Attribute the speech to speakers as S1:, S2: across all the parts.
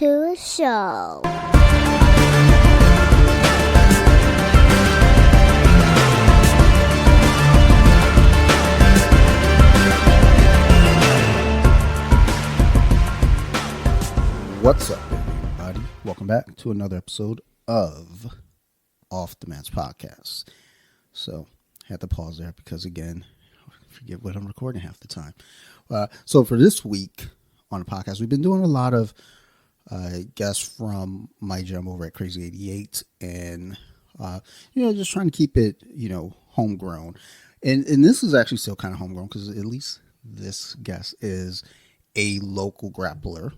S1: to a show.
S2: What's up, everybody? Welcome back to another episode of Off the Man's Podcast. So, I had to pause there because, again, I forget what I'm recording half the time. So, for this week on the podcast, we've been doing a lot of guests from my gym over at Crazy 88 and, just trying to keep it, homegrown. And this is actually still kind of homegrown because at least this guest is a local grappler.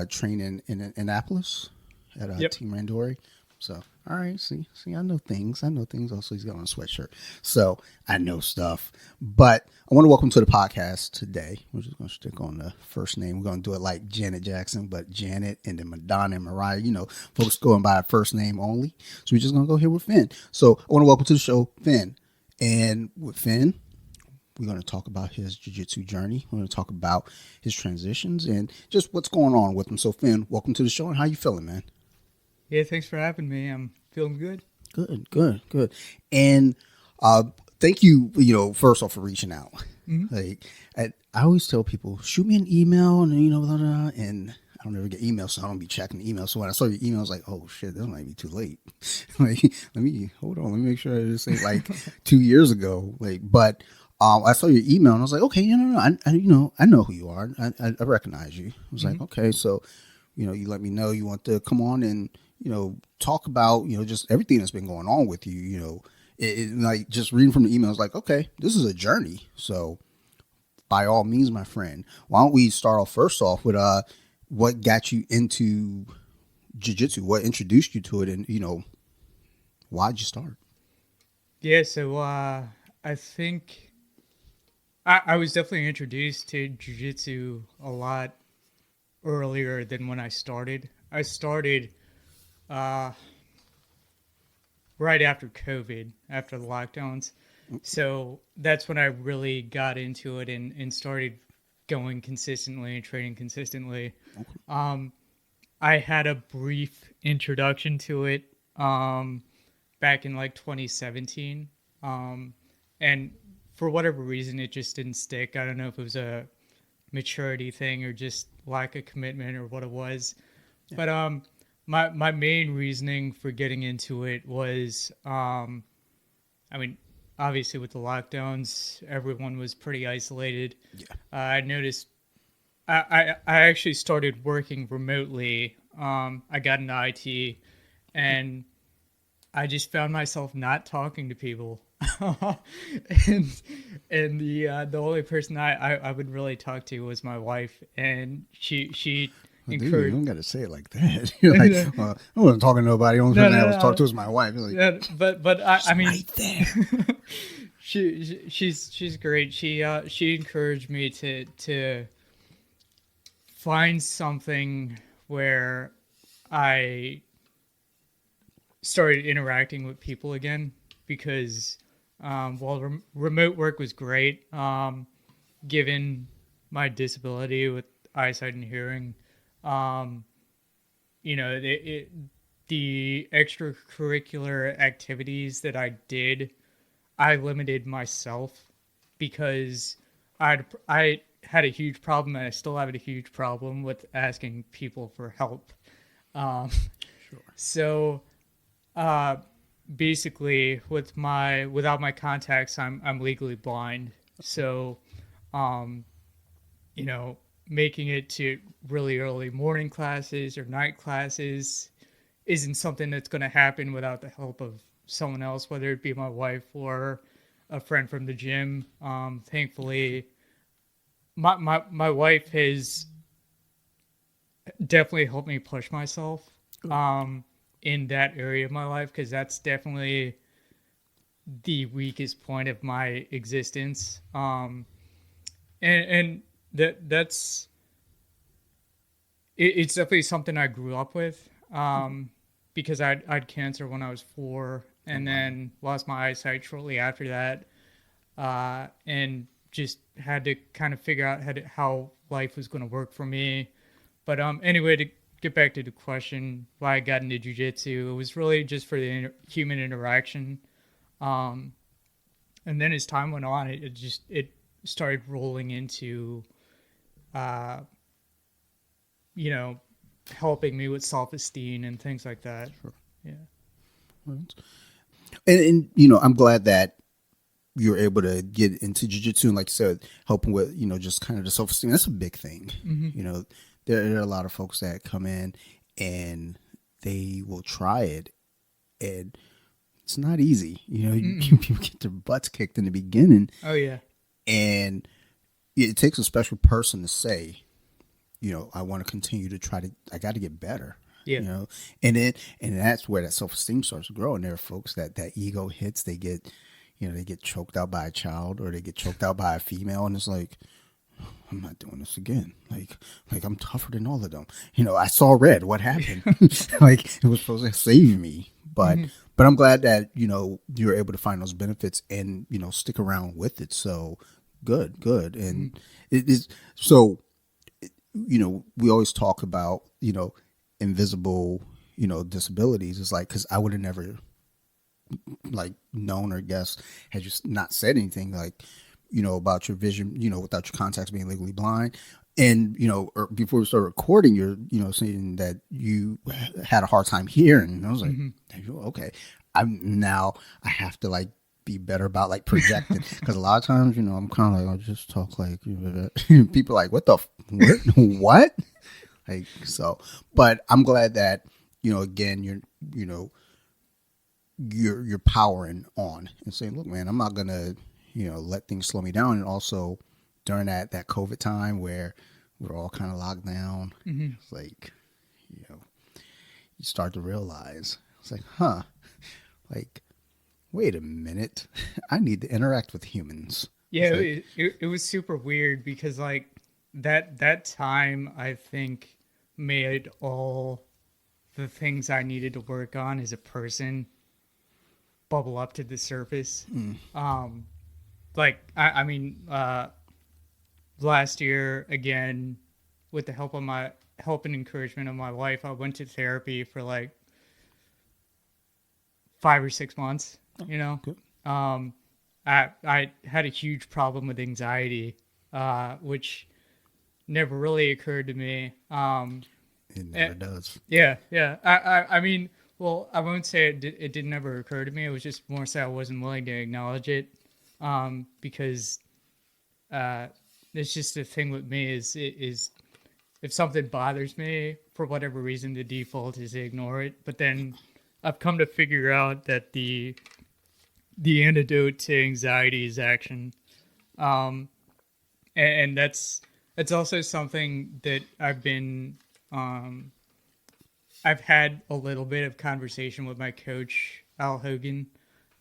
S2: Training in Annapolis at Team Randori. So, all right, see, I know things. Also, he's got on a sweatshirt, so I know stuff. But I want to welcome to the podcast today. We're just going to stick on the first name. We're going to do it like Janet Jackson, but Janet and then Madonna and Mariah. Folks going by first name only. So we're just going to go here with Finn. So I want to welcome to the show, Finn. And with Finn, we're going to talk about his jiu-jitsu journey. We're going to talk about his transitions and just what's going on with him. So, Finn, welcome to the show. And how you feeling, man?
S3: Yeah, thanks for having me. I'm feeling good.
S2: Good. And thank you, first off, for reaching out. Mm-hmm. Like, I always tell people, shoot me an email and, blah, blah, and I don't ever get emails, so I don't be checking the email. So when I saw your email, I was like, oh, shit, this might be too late. Like, let me make sure this ain't like 2 years ago. But I saw your email and I was like, okay, I know who you are. I recognize you. I was like, okay, so, you let me know you want to come on and, talk about, just everything that's been going on with you, like just reading from the email, I was like, okay, this is a journey. So by all means, my friend, why don't we start off first off with, what got you into jiu-jitsu? What introduced you to it? And, why'd you start?
S3: Yeah, so I think I was definitely introduced to jiu-jitsu a lot earlier than when I started. I started right after COVID, after the lockdowns. So that's when I really got into it and started going consistently and training consistently. Okay. I had a brief introduction to it back in like 2017. And for whatever reason, it just didn't stick. I don't know if it was a maturity thing or just lack of commitment or what it was. Yeah. But my main reasoning for getting into it was, obviously with the lockdowns, everyone was pretty isolated. Yeah. I noticed I actually started working remotely. I got into IT and I just found myself not talking to people. and the only person I would really talk to was my wife, and she encouraged.
S2: Dude, you don't got to say it like that. You're like, I wasn't talking to nobody. The only person I was talking to was my wife. Like,
S3: yeah, but I mean,
S2: right there.
S3: she's great. She encouraged me to find something where I started interacting with people again, because while remote work was great, given my disability with eyesight and hearing, the extracurricular activities that I did, I limited myself because I had a huge problem, and I still have a huge problem with asking people for help. Sure. So, basically, without my contacts, I'm legally blind. So, making it to really early morning classes or night classes isn't something that's going to happen without the help of someone else, whether it be my wife or a friend from the gym. Thankfully, my wife has definitely helped me push myself in that area of my life, because that's definitely the weakest point of my existence. And that's it's definitely something I grew up with, because I had cancer when I was 4, and then lost my eyesight shortly after that, and just had to kind of figure out how life was going to work for me. But anyway, to get back to the question why I got into jujitsu, it was really just for the human interaction. Um, and then as time went on, it started rolling into, uh, you know, helping me with self esteem and things like that.
S2: Sure.
S3: Yeah.
S2: And I'm glad that you're able to get into jiu-jitsu and, like you said, helping with just kind of the self-esteem. That's a big thing. There are a lot of folks that come in and they will try it, and it's not easy. People get their butts kicked in the beginning,
S3: Oh yeah.
S2: and it takes a special person to say, I want to continue to I got to get better.
S3: Yeah.
S2: And that's where that self-esteem starts to grow. And there are folks that ego hits, they get choked out by a child, or they get choked out by a female, and it's like, I'm not doing this again. Like I'm tougher than all of them. I saw red. What happened? Like, it was supposed to save me. But I'm glad that, you're able to find those benefits and, stick around with it. So good. And it is, so, we always talk about, invisible, disabilities. It's like, 'cause I would have never like known or guessed, had you not said anything, like, about your vision, without your contacts being legally blind. And, or before we started recording, you're, saying that you had a hard time hearing. And I was like, okay, I have to like be better about like projecting. Cause a lot of times, I'm kind of like, I'll just talk like, people are like, what? Like, so, but I'm glad that, again, you're powering on and saying, look, man, I'm not going to, let things slow me down. And also during that COVID time where we're all kind of locked down, it's like, you start to realize, it's like, like, wait a minute, I need to interact with humans.
S3: Yeah,
S2: Like,
S3: it was super weird because like that time I think made all the things I needed to work on as a person bubble up to the surface. Like I mean, last year again, with the help and encouragement of my wife, I went to therapy for like 5 or 6 months.
S2: good.
S3: I had a huge problem with anxiety, which never really occurred to me.
S2: It never does.
S3: Yeah. I mean, well, I won't say it didn't ever occur to me. It was just more so I wasn't willing to acknowledge it, because it's just the thing with me is if something bothers me for whatever reason, the default is to ignore it. But then I've come to figure out that the antidote to anxiety is action, and that's also something that I've had a little bit of conversation with my coach Al Hogan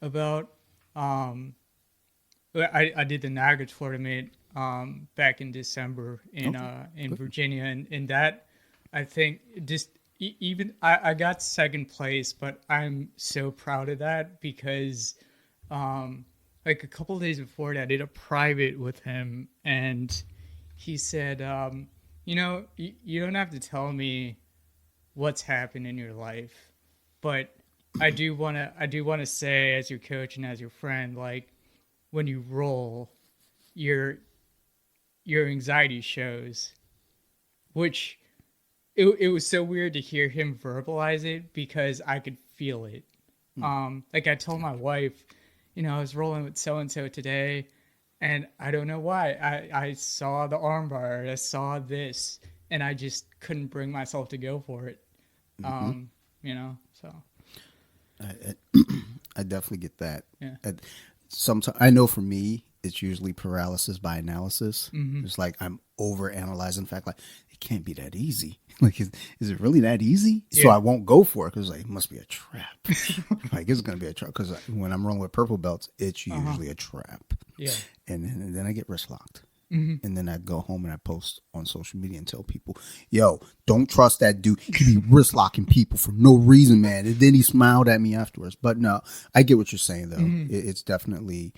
S3: about. I did the Niagara tournament back in December in Virginia, and that, I think, just even I got second place, but I'm so proud of that because like a couple of days before that, I did a private with him, and he said, you don't have to tell me what's happened in your life, but I do want to say, as your coach and as your friend, like, when you roll, your anxiety shows, which it was so weird to hear him verbalize it because I could feel it. Like I told my wife, I was rolling with so and so today, and I don't know why. I saw the armbar, I saw this, and I just couldn't bring myself to go for it. So
S2: I definitely get that.
S3: Yeah.
S2: Sometimes I know for me, it's usually paralysis by analysis. It's like I'm over analyzing. In fact, like, it can't be that easy. Like, is it really that easy? So
S3: Yeah.
S2: I won't go for it because like, it must be a trap. Like, it's going to be a trap because when I'm rolling with purple belts, it's usually a trap.
S3: Yeah.
S2: And then I get wrist locked. And then I go home and I post on social media and tell people, yo, don't trust that dude. He be wrist locking people for no reason, man. And then he smiled at me afterwards. But no, I get what you're saying, though. It's definitely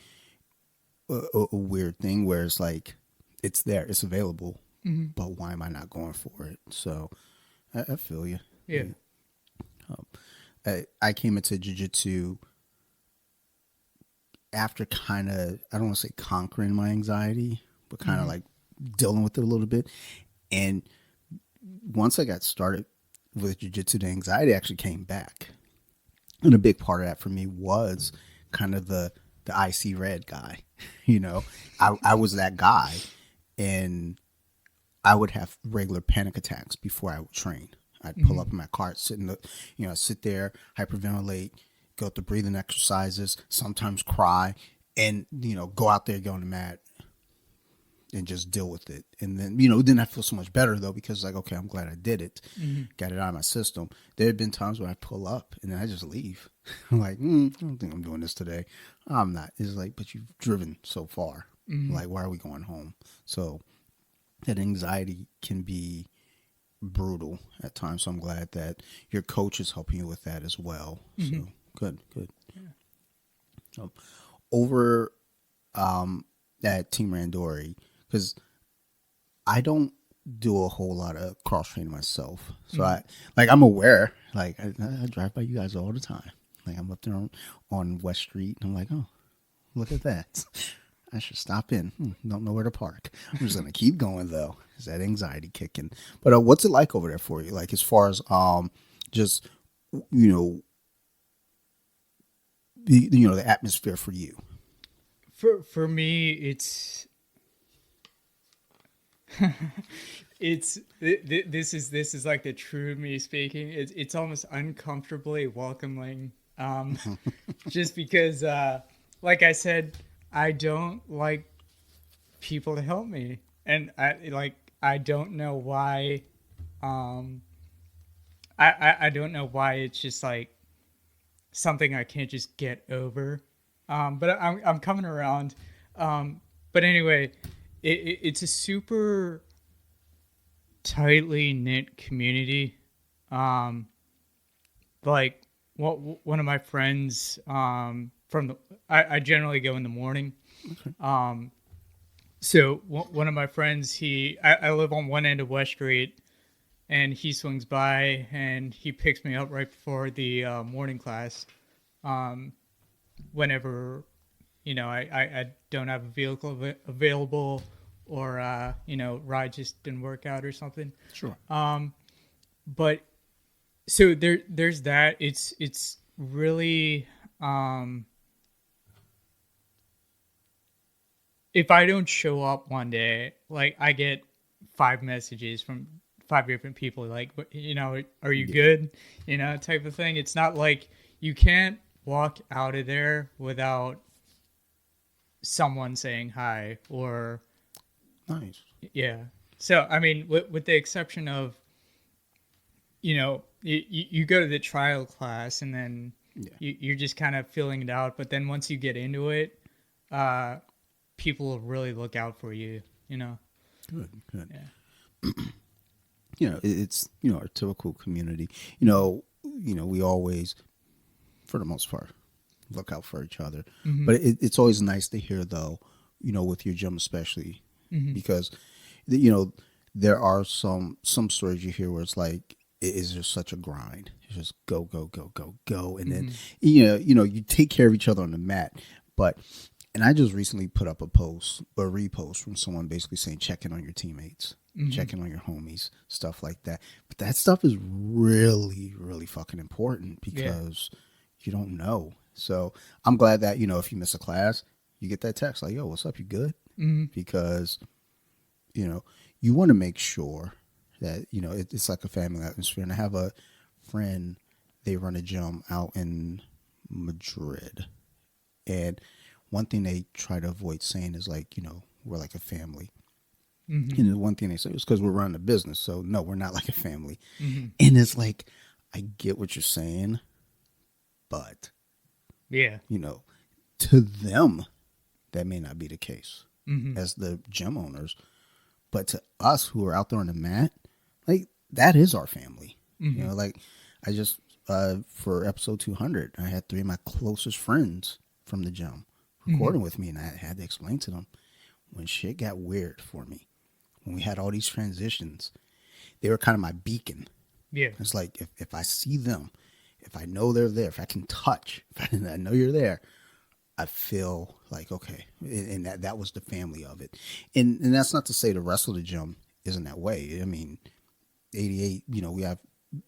S2: a weird thing where it's like, it's there, it's available, but why am I not going for it? So I feel you.
S3: Yeah.
S2: I came into jiu-jitsu after kind of, I don't want to say conquering my anxiety, but kind of like dealing with it a little bit. And once I got started with jiu-jitsu, the anxiety actually came back. And a big part of that for me was kind of the icy red guy. You know, I was that guy, and I would have regular panic attacks before I would train. I'd pull up in my cart, sit there, hyperventilate, go through breathing exercises, sometimes cry, and go out there, get on the mat, and just deal with it. And then then I feel so much better though, because like, okay, I'm glad I did it, got it out of my system. There have been times when I pull up and then I just leave. I'm like, I don't think I'm doing this today. I'm not. It's like, but you've driven so far. Like, why are we going home? So that anxiety can be brutal at times. So I'm glad that your coach is helping you with that as well. So good. Yeah. Over at Team Randori, because I don't do a whole lot of cross training myself. So I'm aware, like I drive by you guys all the time. Like I'm up there on West Street and I'm like, oh, look at that. I should stop in. Don't know where to park. I'm just going to keep going though. Is that anxiety kicking? But what's it like over there for you? Like as far as just, the atmosphere for you.
S3: For me, it's this is like the true me speaking. It's almost uncomfortably welcoming, just because, like I said, I don't like people to help me, and I don't know why. I don't know why it's just like something I can't just get over. But I'm coming around. But anyway, it's a super tightly knit community. Like one of my friends I generally go in the morning.
S2: Okay.
S3: So one of my friends, I live on one end of West Street, and he swings by and he picks me up right before the morning class. Whenever I don't have a vehicle available, or ride just didn't work out or something.
S2: Sure.
S3: But so there's that. It's really, if I don't show up one day, like I get 5 messages from 5 different people, like, are you good? Type of thing. It's not like you can't walk out of there without someone saying hi or
S2: Nice.
S3: yeah. So I mean, with the exception of, you go to the trial class and then you're just kind of filling it out, but then once you get into it, people will really look out for you.
S2: Good.
S3: Yeah.
S2: It's our typical community. We always, for the most part, look out for each other. But it's always nice to hear though, with your gym especially, because there are some stories you hear where it's like it is just such a grind. It's just go, and then you take care of each other on the mat. And I just recently put up a repost from someone basically saying check in on your teammates, check in on your homies, stuff like that. But that stuff is really, really fucking important because you don't know. So I'm glad that, if you miss a class, you get that text like, yo, what's up? You good? Because, you want to make sure that, it's like a family atmosphere. And I have a friend, they run a gym out in Madrid. And one thing they try to avoid saying is like, we're like a family. And the one thing they say is because we're running a business. So no, we're not like a family. And it's like, I get what you're saying, but to them, that may not be the case as the gym owners. But to us who are out there on the mat, like that is our family. Like I just, for episode 200, I had 3 of my closest friends from the gym recording with me, and I had to explain to them when shit got weird for me, when we had all these transitions, they were kind of my beacon.
S3: Yeah.
S2: It's like if I see them, if I know they're there, if I can touch, if I know you're there, I feel like okay, and that was the family of it, and that's not to say the rest of the gym isn't that way. I mean, 88, we have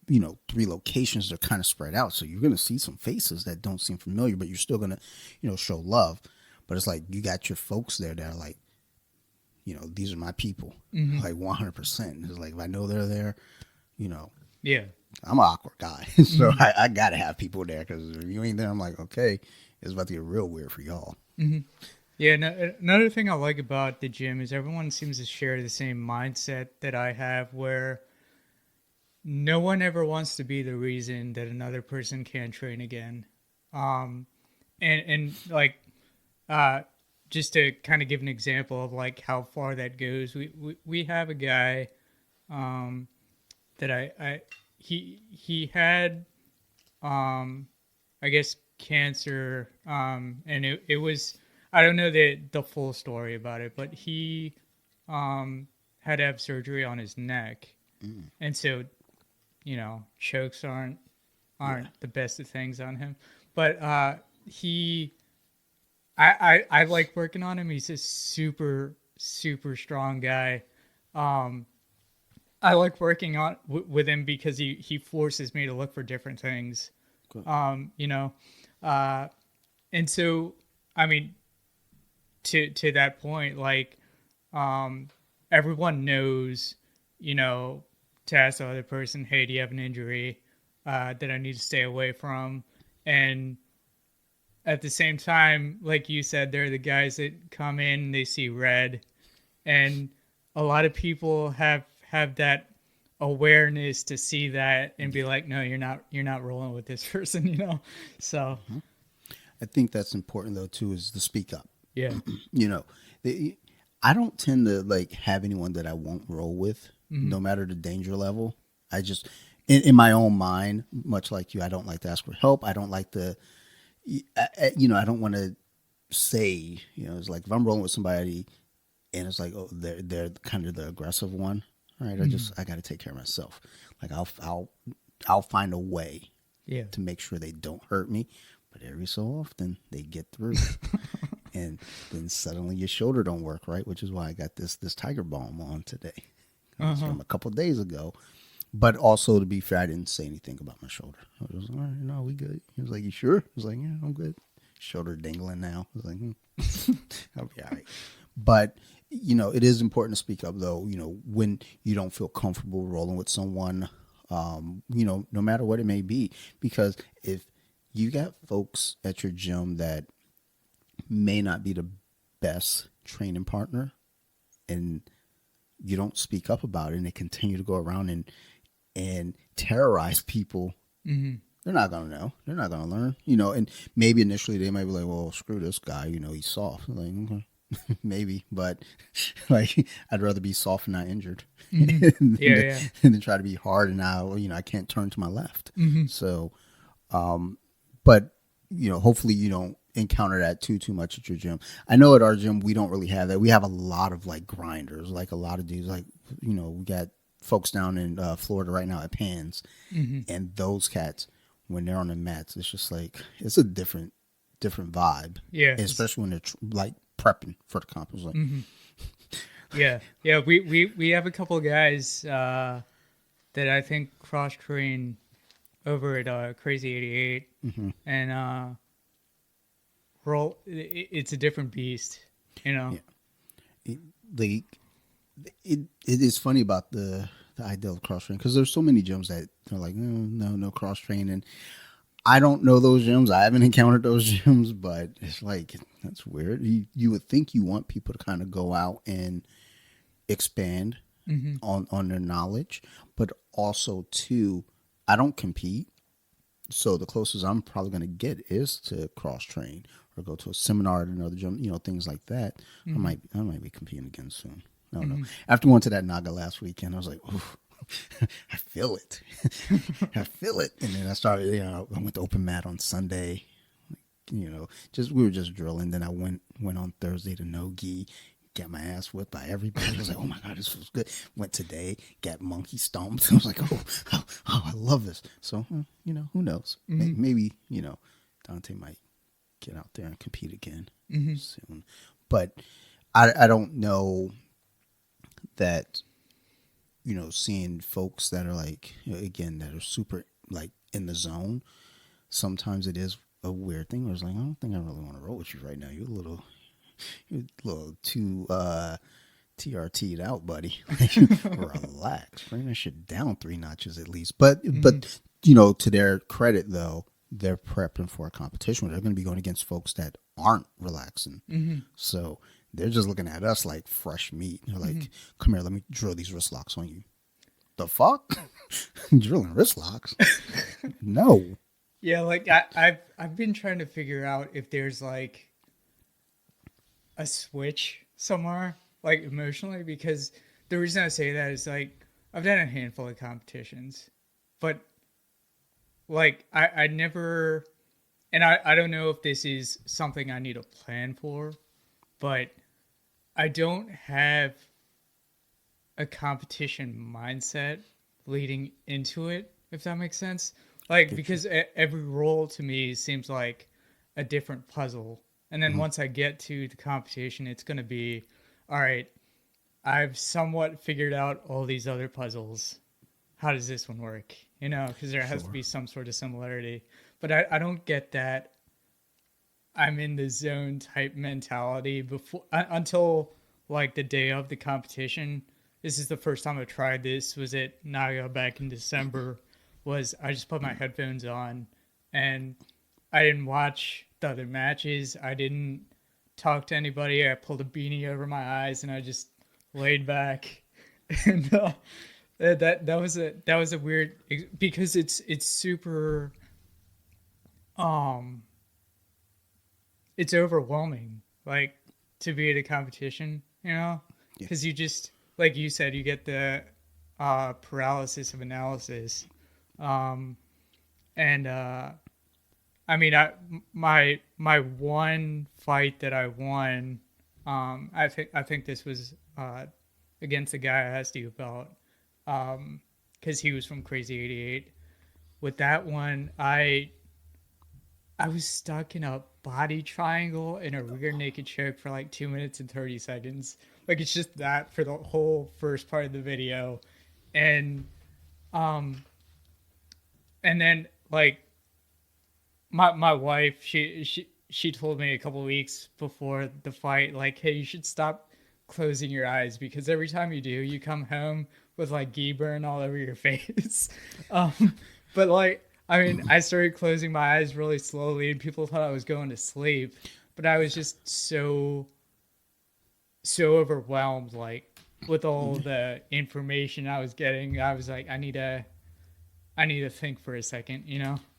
S2: 3 locations that are kind of spread out, so you're gonna see some faces that don't seem familiar, but you're still gonna show love. But it's like you got your folks there that are like, these are my people, like 100%. It's like if I know they're there, you know,
S3: Yeah.
S2: I'm an awkward guy, so I gotta have people there because if you ain't there, I'm like, okay, it's about to get real weird for y'all.
S3: Yeah, no, another thing I like about the gym is everyone seems to share the same mindset that I have, where no one ever wants to be the reason that another person can't train again. And like, uh, just to kind of give an example of like how far that goes, we have a guy, that he had, I guess cancer, and it was, I don't know the full story about it, but he had to have surgery on his neck, and so chokes aren't the best of things on him, but he I like working on him. He's a super super strong guy. I like working on with him because he forces me to look for different things.
S2: Cool.
S3: And so, I mean, to that point, like, everyone knows, to ask the other person, hey, do you have an injury that I need to stay away from? And at the same time, like you said, they're the guys that come in, they see red, and a lot of people have that awareness to see that and be like, no, you're not rolling with this person, so
S2: I think that's important though too, is to speak up.
S3: yeah.
S2: I don't tend to like have anyone that I won't roll with, no matter the danger level. I just, in my own mind, much like you, I don't like to ask for help. I don't like to, I don't want to say, it's like if I'm rolling with somebody and it's like, oh, they're kind of the aggressive one, right? I got to take care of myself. Like I'll find a way to make sure they don't hurt me, but every so often they get through. And then suddenly your shoulder don't work right, which is why I got this tiger balm on today. It's from a couple of days ago. But also, to be fair, I didn't say anything about my shoulder. I was like, all right, no, we good. He was like, you sure? I was like, yeah, I'm good. Shoulder dingling now. I was like, I'll be all right. But, it is important to speak up, though, when you don't feel comfortable rolling with someone, no matter what it may be. Because if you got folks at your gym that may not be the best training partner and you don't speak up about it and they continue to go around and terrorize people, they're not going to know. They're not going to learn, and maybe initially they might be like, well, screw this guy, he's soft. I'm like, okay. Maybe, but like I'd rather be soft and not injured than try to be hard and now, I can't turn to my left. So, but hopefully you don't encounter that too much at your gym. I know at our gym we don't really have that. We have a lot of like grinders, like a lot of dudes, like we got folks down in Florida right now at Pans, and those cats when they're on the mats, it's just like it's a different vibe.
S3: Yeah,
S2: especially when they're like prepping for the comp. Like,
S3: yeah. We have a couple of guys that I think cross train over at Crazy 88, and roll. It's a different beast, Yeah.
S2: It is funny about the idea of cross training because there's so many gyms that they're like, no cross training. I don't know those gyms. I haven't encountered those gyms, but it's like that's weird. You would think you want people to kind of go out and expand on their knowledge, but also too, I don't compete. So the closest I'm probably going to get is to cross train or go to a seminar at another gym, things like that. I might be competing again soon. I don't know. After going to that Naga last weekend, I was like, oof, I feel it. I feel it. And then I started, I went to open mat on Sunday, we were just drilling. Then I went on Thursday to no-gi, get my ass whipped by everybody. I was like, oh my God, this was good. Went today, got monkey stomped. I was like, I love this. So, who knows? Maybe, Dante might get out there and compete again soon. But I don't know that, seeing folks that are like, again, that are super like in the zone, sometimes it is a weird thing. I was like, I don't think I really want to roll with you right now. You're a little too TRT'd out, buddy. Relax. Bring that shit down 3 notches at least. But to their credit though, they're prepping for a competition where they're going to be going against folks that aren't relaxing. So they're just looking at us like fresh meat. They're like, come here, let me drill these wrist locks on you. The fuck? Drilling wrist locks? No.
S3: Yeah, like I've been trying to figure out if there's like a switch somewhere, like emotionally, because the reason I say that is like I've done a handful of competitions, but like I never, and I don't know if this is something I need to plan for, but I don't have a competition mindset leading into it, if that makes sense. Like, because every role to me seems like a different puzzle. And then once I get to the competition, it's going to be, all right, I've somewhat figured out all these other puzzles. How does this one work? Because there has to be some sort of similarity. But I don't get that I'm in the zone type mentality until like the day of the competition. This is the first time I tried this. Was at Naga back in December. Was I just put my headphones on and I didn't watch the other matches. I didn't talk to anybody. I pulled a beanie over my eyes and I just laid back. And that was a weird, because it's super it's overwhelming, like, to be at a competition, because you just, like you said, you get the paralysis of analysis. I mean, my one fight that I won, I think this was against the guy I asked you about, because he was from Crazy 88. With that one, I was stuck in a body triangle in a rear naked choke for like 2 minutes and 30 seconds. Like, it's just that for the whole first part of the video, and then like my wife, she told me a couple weeks before the fight, like, hey, you should stop closing your eyes, because every time you do, you come home with like gi burn all over your face. But like, I mean, I started closing my eyes really slowly and people thought I was going to sleep, but I was just so overwhelmed, like, with all the information I was getting. I was like, I need to think for a second,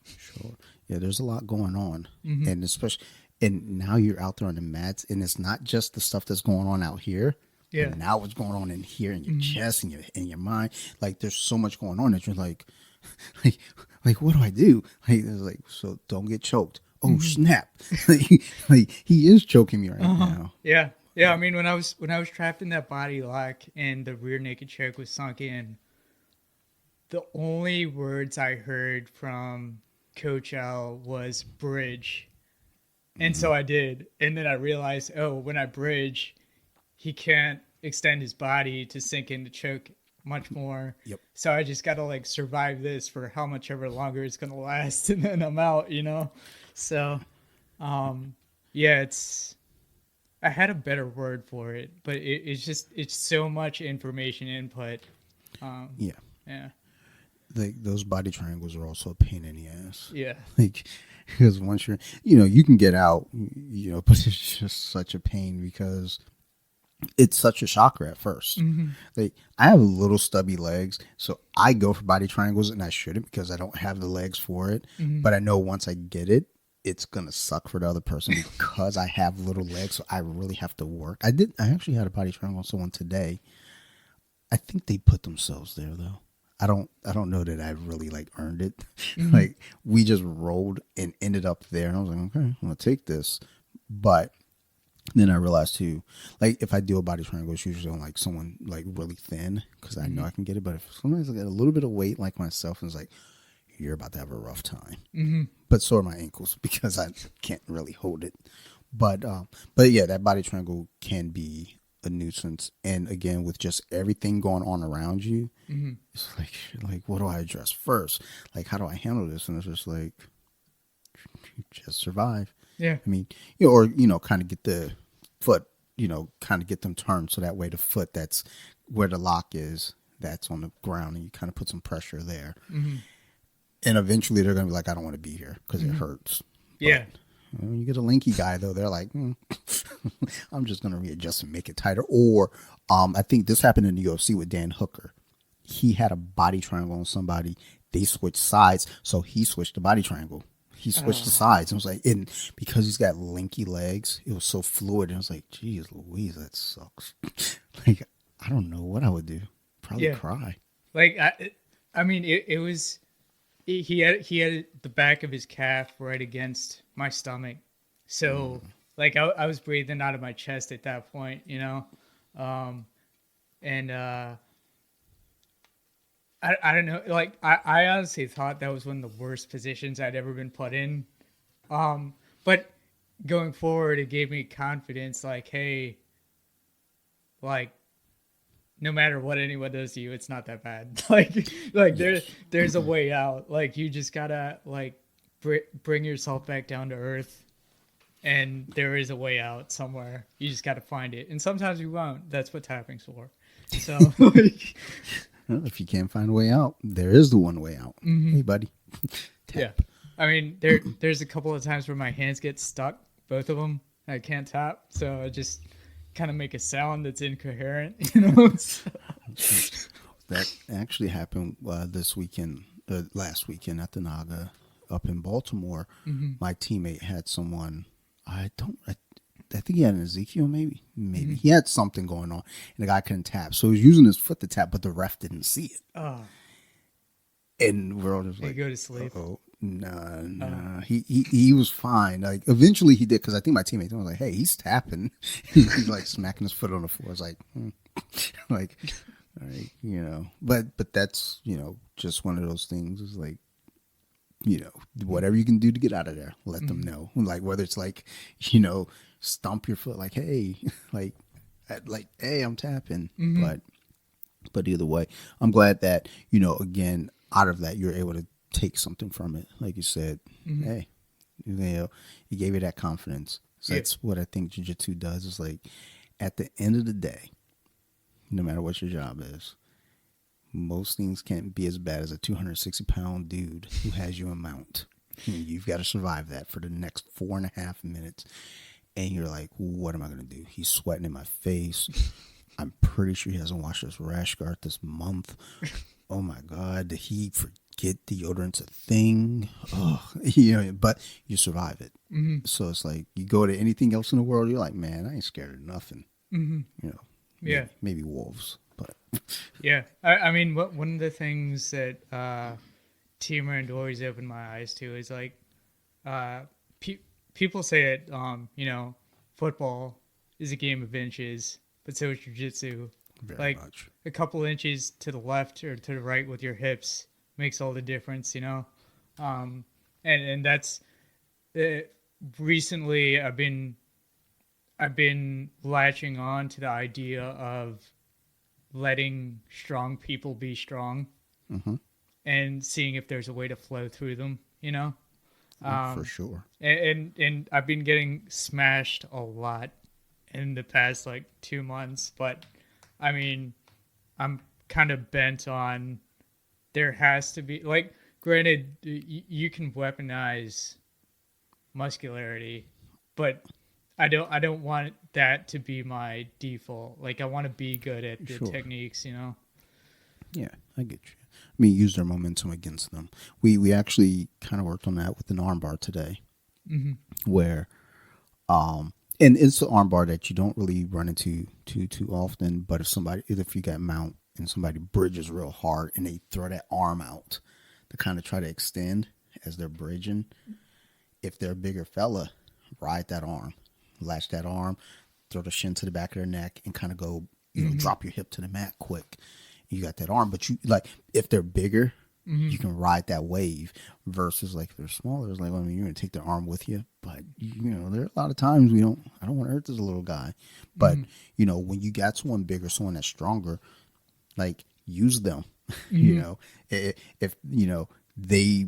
S2: Sure. Yeah, there's a lot going on. And especially, and now you're out there on the mats, and it's not just the stuff that's going on out here.
S3: Yeah.
S2: But now what's going on in here in your chest and your mind. Like, there's so much going on that you're like, what do I do? Like, so don't get choked. Oh, snap. like, he is choking me right now.
S3: Yeah. I mean, when I was trapped in that body lock and the rear naked choke was sunk in, the only words I heard from Coach Al was bridge. And so I did. And then I realized, oh, when I bridge, he can't extend his body to sink in the choke much more.
S2: Yep.
S3: So I just got to like survive this for how much ever longer it's going to last. And then I'm out, So, yeah, I had a better word for it, but it's so much information input. Yeah.
S2: Those body triangles are also a pain in the ass.
S3: Yeah.
S2: Like, because once you're, you can get out, but it's just such a pain because it's such a shocker at first. Like, I have little stubby legs, so I go for body triangles, and I shouldn't because I don't have the legs for it. But I know once I get it, it's gonna suck for the other person because I have little legs, so I really have to work. I actually had a body triangle on someone today. I think they put themselves there though. I don't know that I really like earned it. Like, we just rolled and ended up there, and I was like, okay, I'm gonna take this. But Then I realized too, like if I do a body triangle, it's usually on like someone like really thin because I know I can get it. But if somebody's got a little bit of weight like myself, and it's like you're about to have a rough time. But so are my ankles because I can't really hold it. But yeah, that body triangle can be a nuisance. And again, with just everything going on around you, it's like what do I address first? Like how do I handle this? And it's just like just survive.
S3: Yeah.
S2: I mean, or kind of get the foot, kind of get them turned so that way the foot that's where the lock is, that's on the ground, and you kind of put some pressure there. And eventually they're going to be like, I don't want to be here because it hurts.
S3: Yeah.
S2: But when you get a lanky guy, though, they're like, I'm just going to readjust and make it tighter. Or I think this happened in the UFC with Dan Hooker. He had a body triangle on somebody. They switched sides, so he switched the body triangle. He switched the sides. And it was like, and because he's got lanky legs, it was so fluid. And I was like, geez, Louise, that sucks. Like, I don't know what I would do. Probably cry.
S3: Like I mean, it was he had the back of his calf right against my stomach, so like I was breathing out of my chest at that point, and I don't know, like I honestly thought that was one of the worst positions I'd ever been put in, but going forward, it gave me confidence. Like, hey, like no matter what anyone does to you, it's not that bad. like there's a way out. Like you just gotta like bring yourself back down to earth, and there is a way out somewhere. You just gotta find it, and sometimes you won't. That's what tapping's for. So like,
S2: well, if you can't find a way out, there is the one way out. Hey, buddy. Tap.
S3: Yeah, I mean there's a couple of times where my hands get stuck, both of them. I can't tap, so I just kind of make a sound that's incoherent, So.
S2: That actually happened this weekend, last weekend at the Naga up in Baltimore. My teammate had someone, I think he had an Ezekiel, maybe. He had something going on, and the guy couldn't tap, so he was using his foot to tap, but the ref didn't see it.
S3: Oh.
S2: And we're all just like,
S3: go to sleep.
S2: Oh, nah. He was fine. Like eventually he did, because I think my teammate was like, "Hey, he's tapping." He's like smacking his foot on the floor. I was like, like, all right, But that's just one of those things. Is like, whatever you can do to get out of there, let them know. Like whether it's like, stomp your foot, like, hey, like, hey, I'm tapping. But either way, I'm glad that again, out of that, you're able to take something from it. Like you said, hey, you gave you that confidence. So that's what I think jiu-jitsu does, is like at the end of the day, no matter what your job is, most things can't be as bad as a 260-pound dude who has you in mount. You've got to survive that for the next 4.5 minutes. And you're like, what am I going to do? He's sweating in my face. I'm pretty sure he hasn't washed his rash guard this month. Oh my God, did he forget deodorant's a thing? Oh, but you survive it. So it's like you go to anything else in the world, you're like, man, I ain't scared of nothing. Maybe wolves, but
S3: yeah. I mean, one of the things that Team Rand always opened my eyes to is like, people say that football is a game of inches, but so is jiu-jitsu.
S2: very much.
S3: A couple inches to the left or to the right with your hips makes all the difference, and that's recently I've been latching on to the idea of letting strong people be strong, and seeing if there's a way to flow through them,
S2: For sure.
S3: And I've been getting smashed a lot in the past 2 months, but I mean, I'm kind of bent on there has to be, granted, you can weaponize muscularity, but I don't want that to be my default. I want to be good at the techniques,
S2: Yeah, I get you. I mean, use their momentum against them. We actually kind of worked on that with an armbar today, where and it's an armbar that you don't really run into too often. But if you got mount and somebody bridges real hard and they throw that arm out to kind of try to extend as they're bridging, if they're a bigger fella, ride that arm, latch that arm. throw the shin to the back of their neck and kind of go, you know, drop your hip to the mat quick. You got that arm, but you like if they're bigger, you can ride that wave. Versus like if they're smaller, it's like, I mean, you're gonna take their arm with you, but you know, there are a lot of times I don't want to hurt this little guy, but you know, when you got someone bigger, someone that's stronger, like use them. You know, if you know they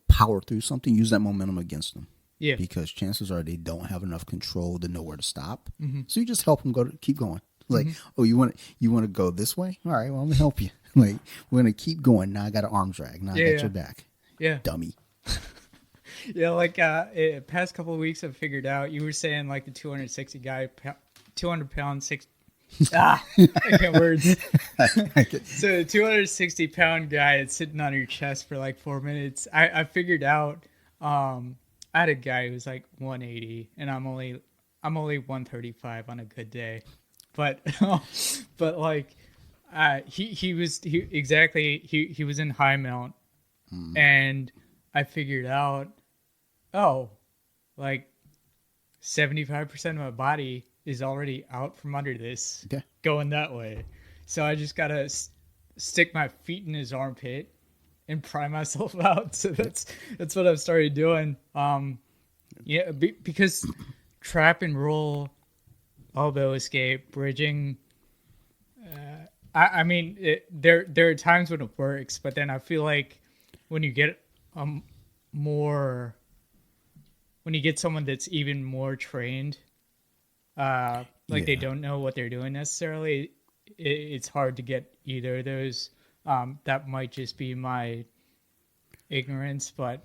S2: power through something, use that momentum against them.
S3: Yeah.
S2: Because chances are they don't have enough control to know where to stop. So you just help them keep going. Like, oh, you want to go this way? All right, well, I'm gonna help you. Like, we're gonna keep going. Now I got an arm drag. Now I got your back.
S3: Yeah.
S2: Dummy.
S3: Yeah, like past couple of weeks I've figured out, you were saying like the 260 guy, 200 pound, I can't words. So a 260 pound guy that's sitting on your chest for like 4 minutes. I figured out, I had a guy who was like 180 and I'm only 135 on a good day. But, but like, he was in high mount and I figured out, oh, like 75% of my body is already out from under this, going that way. So I just gotta stick my feet in his armpit and pry myself out. So that's what I've started doing. Because trap and roll, elbow escape, bridging. I mean, there are times when it works, but then I feel like when you get when you get someone that's even more trained, they don't know what they're doing necessarily, it's hard to get either of those. That might just be my ignorance, but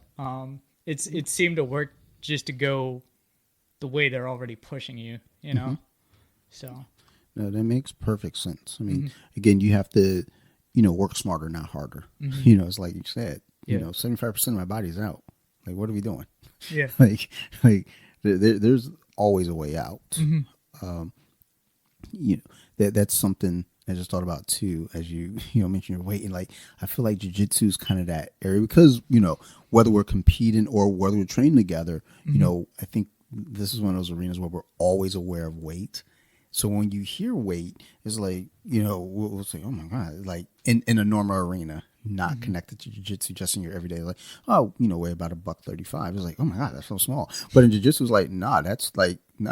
S3: it seemed to work just to go the way they're already pushing you, you know? So.
S2: No, that makes perfect sense. I mean, again, you have to, work smarter, not harder. It's like you said, 75% of my body's out. Like, what are we doing?
S3: Yeah.
S2: like there's always a way out. That's something I just thought about too, as you mentioned your weight. And like, I feel like jiu-jitsu is kind of that area because, whether we're competing or whether we're training together, I think this is one of those arenas where we're always aware of weight. So when you hear weight, it's like, we'll say, oh my God, like in a normal arena, not connected to jiu-jitsu, just in your everyday, like, oh, weigh about $135. It's like, oh my God, that's so small. But in jiu-jitsu, it's like, nah,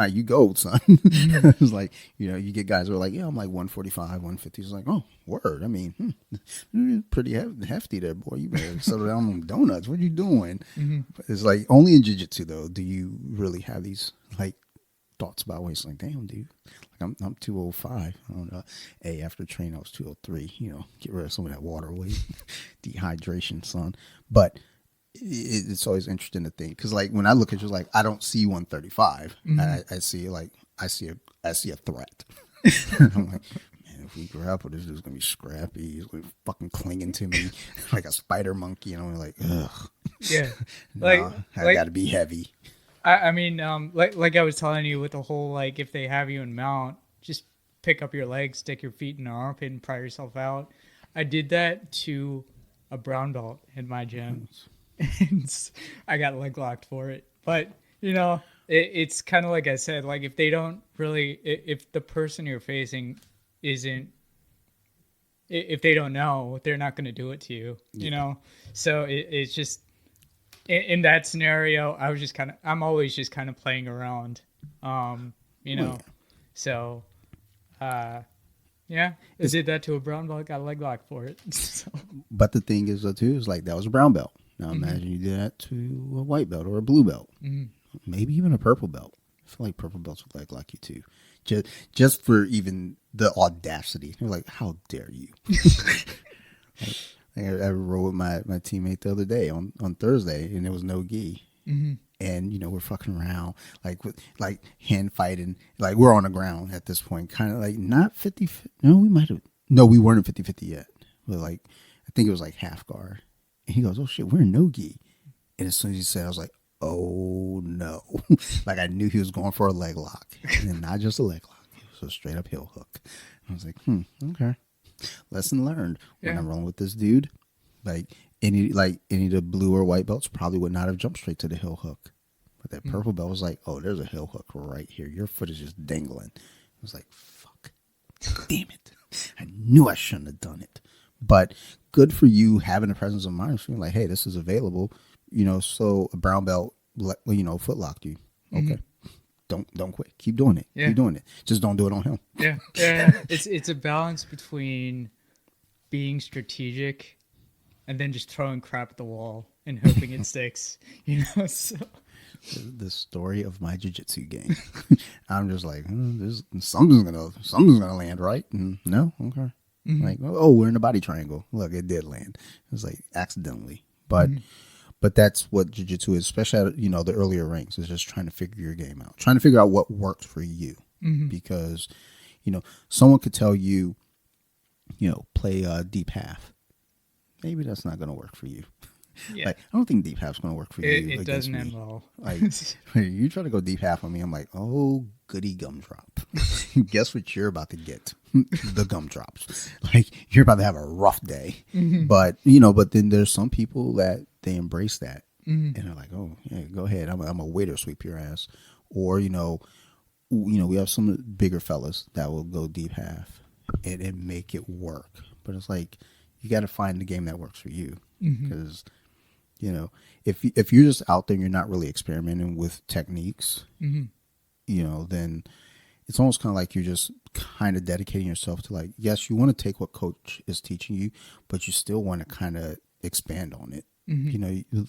S2: you go, son. It's like, you get guys who are like, yeah, I'm like 145, 150. It's like, oh, word. I mean, pretty hefty there, boy. You better settle down on donuts. What are you doing? But it's like, only in jiu-jitsu, though, do you really have these, like, thoughts about weight. It's like, damn, dude, like I'm 205. I don't know. Hey, after training, I was 203. Get rid of some of that water weight, dehydration, son. But it's always interesting to think because, like, when I look at you, like, I don't see 135. I see a threat. I'm like, man, if we grapple, this dude's gonna be scrappy. He's gonna be fucking clinging to me like a spider monkey. I'm like, ugh.
S3: Yeah,
S2: I gotta be heavy.
S3: I mean, like I was telling you with the whole, like, if they have you in mount, just pick up your legs, stick your feet in their armpit, and pry yourself out. I did that to a brown belt in my gym, and I got leg locked for it. But, it's kind of like I said, like, if they don't really, if the person you're facing isn't, if they don't know, they're not going to do it to you, So it's just, in that scenario, I'm always just kind of playing around, So, yeah, I did that to a brown belt, got a leg lock for it. So.
S2: But the thing is, too, is like that was a brown belt. Now imagine you did that to a white belt or a blue belt, maybe even a purple belt. I feel like purple belts would leg lock you too, just for even the audacity. They're like, how dare you? I rode with my teammate the other day on Thursday, and there was no gi. And we're fucking around with hand fighting, like we're on the ground at this point, kind of like not 50. No, we weren't 50-50 yet. But like I think it was like half guard. And he goes, "Oh shit, we're in no gi." And as soon as he said, I was like, "Oh no!" Like I knew he was going for a leg lock, and then not just a leg lock, it was a straight up heel hook. And I was like, okay. Lesson learned. When I'm rolling with this dude, like any of the blue or white belts probably would not have jumped straight to the heel hook. But that purple belt was like, oh, there's a heel hook right here. Your foot is just dangling. was like, fuck, damn it. I knew I shouldn't have done it. But good for you having the presence of mind, feeling like, hey, this is available. So a brown belt, foot locked you. Okay. Don't quit. Keep doing it.
S3: Yeah.
S2: Keep doing it. Just don't do it on him.
S3: Yeah. Yeah. It's a balance between being strategic and then just throwing crap at the wall and hoping it sticks. So
S2: The story of my jiu-jitsu game. I'm just like, something's gonna land, right? And no, okay. Like, oh, we're in the body triangle. Look, it did land. It was like accidentally, but that's what jiu-jitsu is, especially at the earlier ranks. Is just trying to figure your game out, trying to figure out what works for you, because someone could tell you, play deep half. Maybe that's not gonna work for you.
S3: yeah,
S2: Like, I don't think deep half's gonna work for you.
S3: it doesn't end well.
S2: Like, you try to go deep half on me, I'm like, oh, goody gumdrop. Guess what you're about to get? The gumdrops. Like, you're about to have a rough day. But then there's some people that they embrace that, and they're like, oh yeah, go ahead. I'm a waiter, sweep your ass. Or we have some bigger fellas that will go deep half and make it work. But it's like, you got to find the game that works for you, because if you're just out there and you're not really experimenting with techniques, then it's almost kind of like you're just kind of dedicating yourself to, like, yes, you want to take what coach is teaching you, but you still want to kind of expand on it.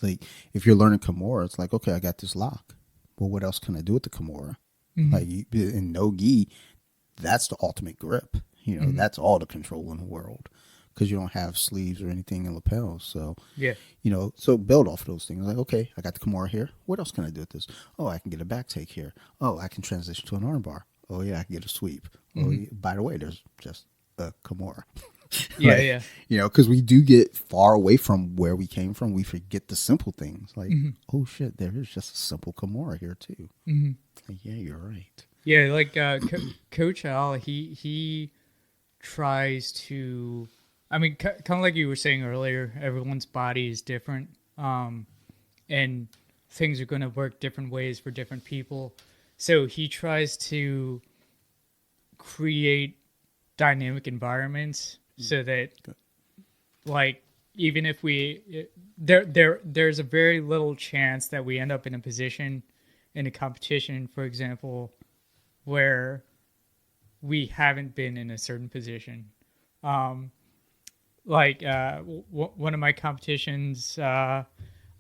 S2: Like, if you're learning Kimura, it's like, okay, I got this lock. Well, what else can I do with the Kimura? Like, in no gi, that's the ultimate grip. That's all the control in the world, because you don't have sleeves or anything in lapels. So,
S3: Yeah.
S2: So build off those things. Like, okay, I got the Kimura here. What else can I do with this? Oh, I can get a back take here. Oh, I can transition to an arm bar. Oh, yeah, I can get a sweep. Oh, yeah, by the way, there's just a Kimura.
S3: Yeah.
S2: Because we do get far away from where we came from. We forget the simple things. Like, oh, shit, there is just a simple Kimura here, too. Like, yeah, you're right.
S3: Yeah, like Coach Al, he tries to. I mean, kind of like you were saying earlier, everyone's body is different, and things are going to work different ways for different people. So he tries to create dynamic environments so that, like, even if there's a very little chance that we end up in a position in a competition, for example, where we haven't been in a certain position. One of my competitions, I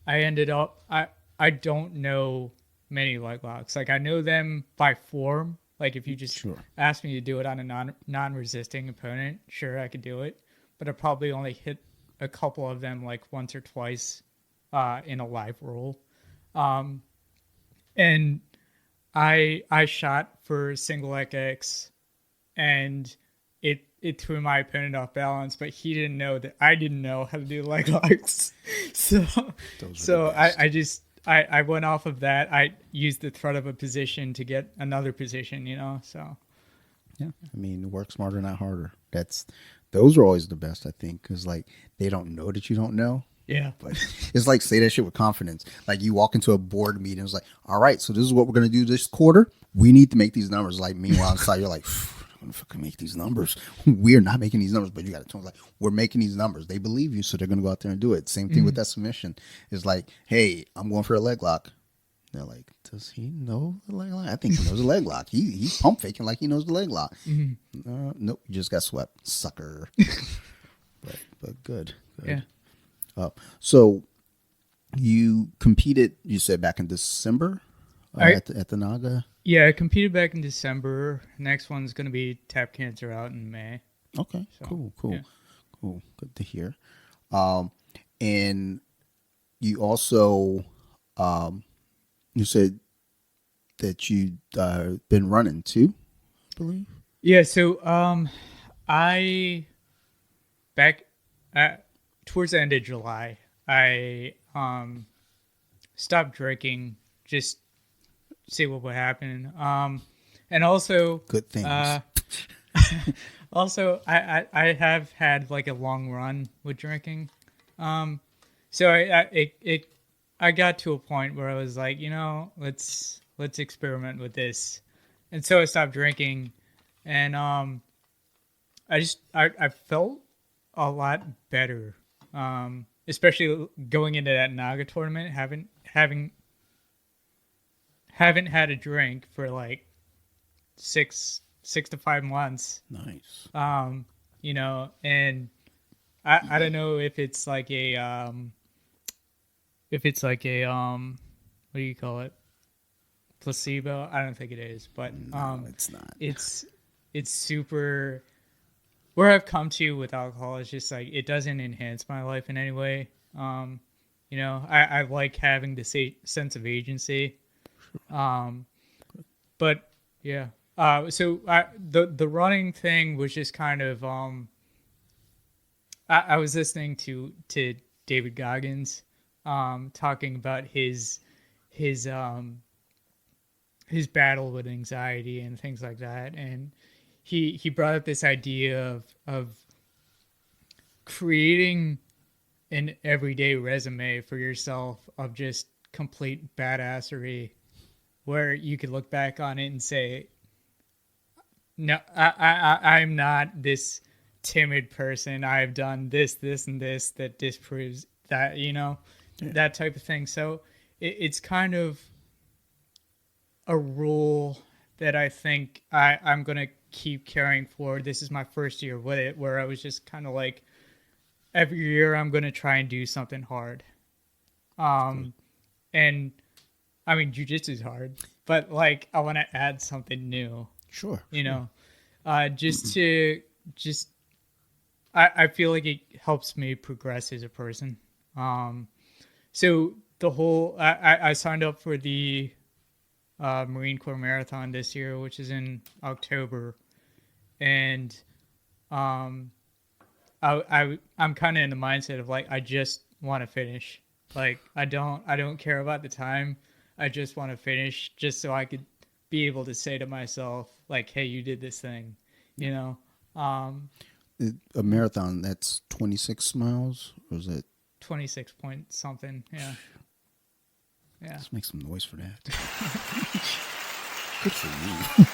S3: ended up, I don't know many leg locks. Like, I know them by form. Like, if you just ask me to do it on a non-resisting opponent, sure, I could do it. But I probably only hit a couple of them like once or twice in a live roll. And I shot for single XX, and it threw my opponent off balance, but he didn't know that I didn't know how to do leg locks. So I went off of that. I used the threat of a position to get another position, so.
S2: Yeah. I mean, work smarter, not harder. Those are always the best, I think, because, like, they don't know that you don't know.
S3: Yeah.
S2: But it's like, say that shit with confidence. Like, you walk into a board meeting, it's like, all right, so this is what we're going to do this quarter. We need to make these numbers. Like, meanwhile, inside, you're like, I'm going to fucking make these numbers. We're not making these numbers, but you got to tell them, like, we're making these numbers. They believe you, so they're going to go out there and do it. Same thing with that submission. It's like, hey, I'm going for a leg lock. They're like, does he know the leg lock? I think he knows the leg lock. He's pump faking like he knows the leg lock. Nope, you just got swept, sucker. but good.
S3: Yeah.
S2: So you competed, you said, back in December at the Naga?
S3: Yeah, I competed back in December. Next one's going to be Tap Cancer out in May.
S2: Okay,
S3: So,
S2: cool.
S3: yeah.
S2: Cool, good to hear. And you also, you said that you'd been running too, I believe?
S3: Yeah, so I back towards the end of July, I stopped drinking, just see what would happen. And also
S2: Good things.
S3: also I have had like a long run with drinking. So I got to a point where I was like, let's experiment with this. And so I stopped drinking. and I felt a lot better, especially going into that Naga tournament. Haven't had a drink for like 6 to 5 months.
S2: Nice.
S3: You know, and I don't know if it's like a what do you call it, placebo. I don't think it is, but
S2: No, it's not.
S3: it's super. Where I've come to with alcohol is just like it doesn't enhance my life in any way. You know, I like having the sense of agency. But yeah. So the running thing was just kind of I was listening to David Goggins talking about his his battle with anxiety and things like that, and he brought up this idea of creating an everyday resume for yourself of just complete badassery, where you could look back on it and say, no, I'm not this timid person. I've done this, and this that disproves that, you know, that type of thing. So it's kind of a rule that I think I'm going to keep carrying forward. This is my first year with it, where I was just kind of like, every year I'm going to try and do something hard. And I mean, jujitsu is hard, but like, I want to add something new,
S2: Sure.
S3: you know, I feel like it helps me progress as a person. So the whole, I signed up for the Marine Corps Marathon this year, which is in October. And I'm kind of in the mindset of like, I just want to finish. Like, I don't care about the time. I just want to finish, just so I could be able to say to myself, like, hey, you did this thing, you know?
S2: A marathon, that's 26 miles, or is it?
S3: 26 point something. Yeah. Yeah.
S2: Let's make some noise for that. Good for you.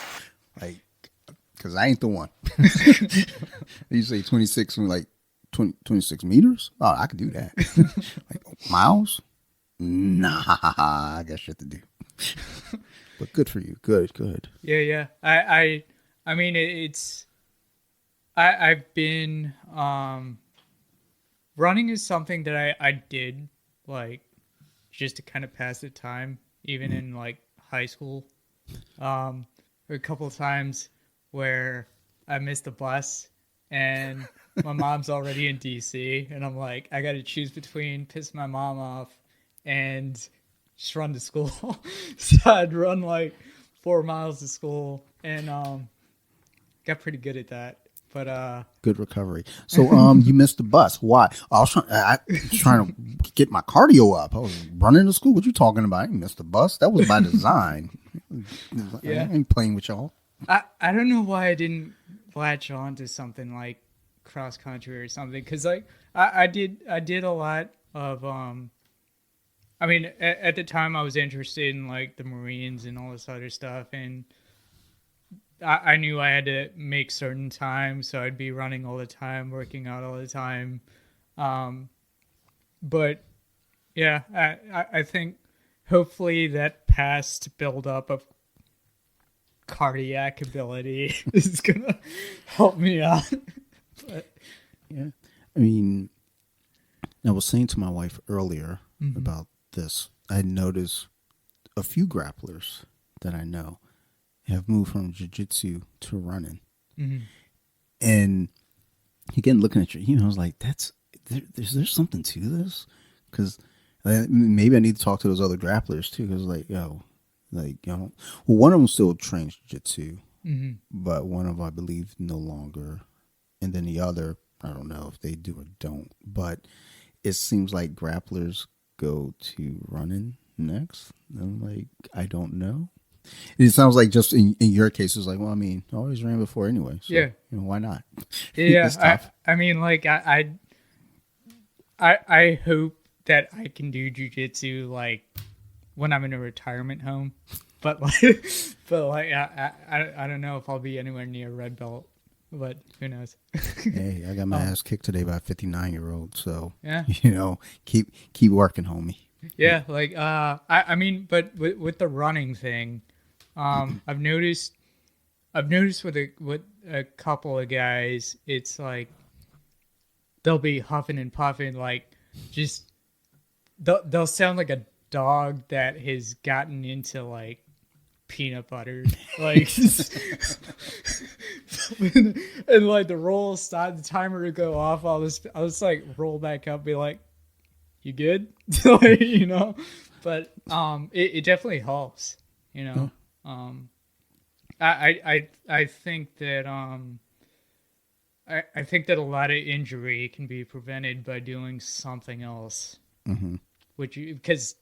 S2: Like, because I ain't the one. You say 26, like 26 meters? Oh, I could do that. Like, miles? Nah, I got shit to do. But good for you. Good.
S3: Yeah. Yeah. I mean, I've been, running is something that I did like just to kind of pass the time, even in like high school. There were a couple of times where I missed the bus and my mom's already in DC, and I'm like, I got to choose between piss my mom off and just run to school. So I'd run like 4 miles to school, and got pretty good at that. But
S2: Good recovery. So, you missed the bus. Why? I was trying to get my cardio up. I was running to school. What you talking about? I didn't miss the bus. That was by design.
S3: Yeah.
S2: I ain't playing with y'all.
S3: I don't know why I didn't latch on to something like cross country or something, because like I did a lot of I mean, at the time I was interested in like the Marines and all this other stuff, and I knew I had to make certain times, so I'd be running all the time, working out all the time. But yeah, I think hopefully that past buildup of cardiac ability is gonna help me out. But
S2: Yeah. I mean, I was saying to my wife earlier about this. I noticed a few grapplers that I know have moved from jiu-jitsu to running. And again, looking at you, I was like, there's something to this? Because maybe I need to talk to those other grapplers too. Because well, one of them still trains jiu-jitsu, but one of them, I believe, no longer. And then the other, I don't know if they do or don't. But it seems like grapplers go to running next. I'm like, I don't know. It sounds like just in your case, it's like, well, I mean, I always ran before anyway. So,
S3: yeah,
S2: why not?
S3: yeah.
S2: It's tough.
S3: I mean, like I hope that I can do jujitsu like when I'm in a retirement home. but like I don't know if I'll be anywhere near red belt, but who knows?
S2: Hey, I got my ass kicked today by a 59-year-old. So
S3: Yeah.
S2: keep working, homie.
S3: Yeah, like I mean, but with the running thing, I've noticed with a couple of guys, it's like they'll be huffing and puffing, like just they'll sound like a dog that has gotten into like peanut butter, like and like the roll start, the timer to go off. I'll just like roll back up, be like, "You good?" Like, you know, but it definitely helps, you know. I think that I think that a lot of injury can be prevented by doing something else, which because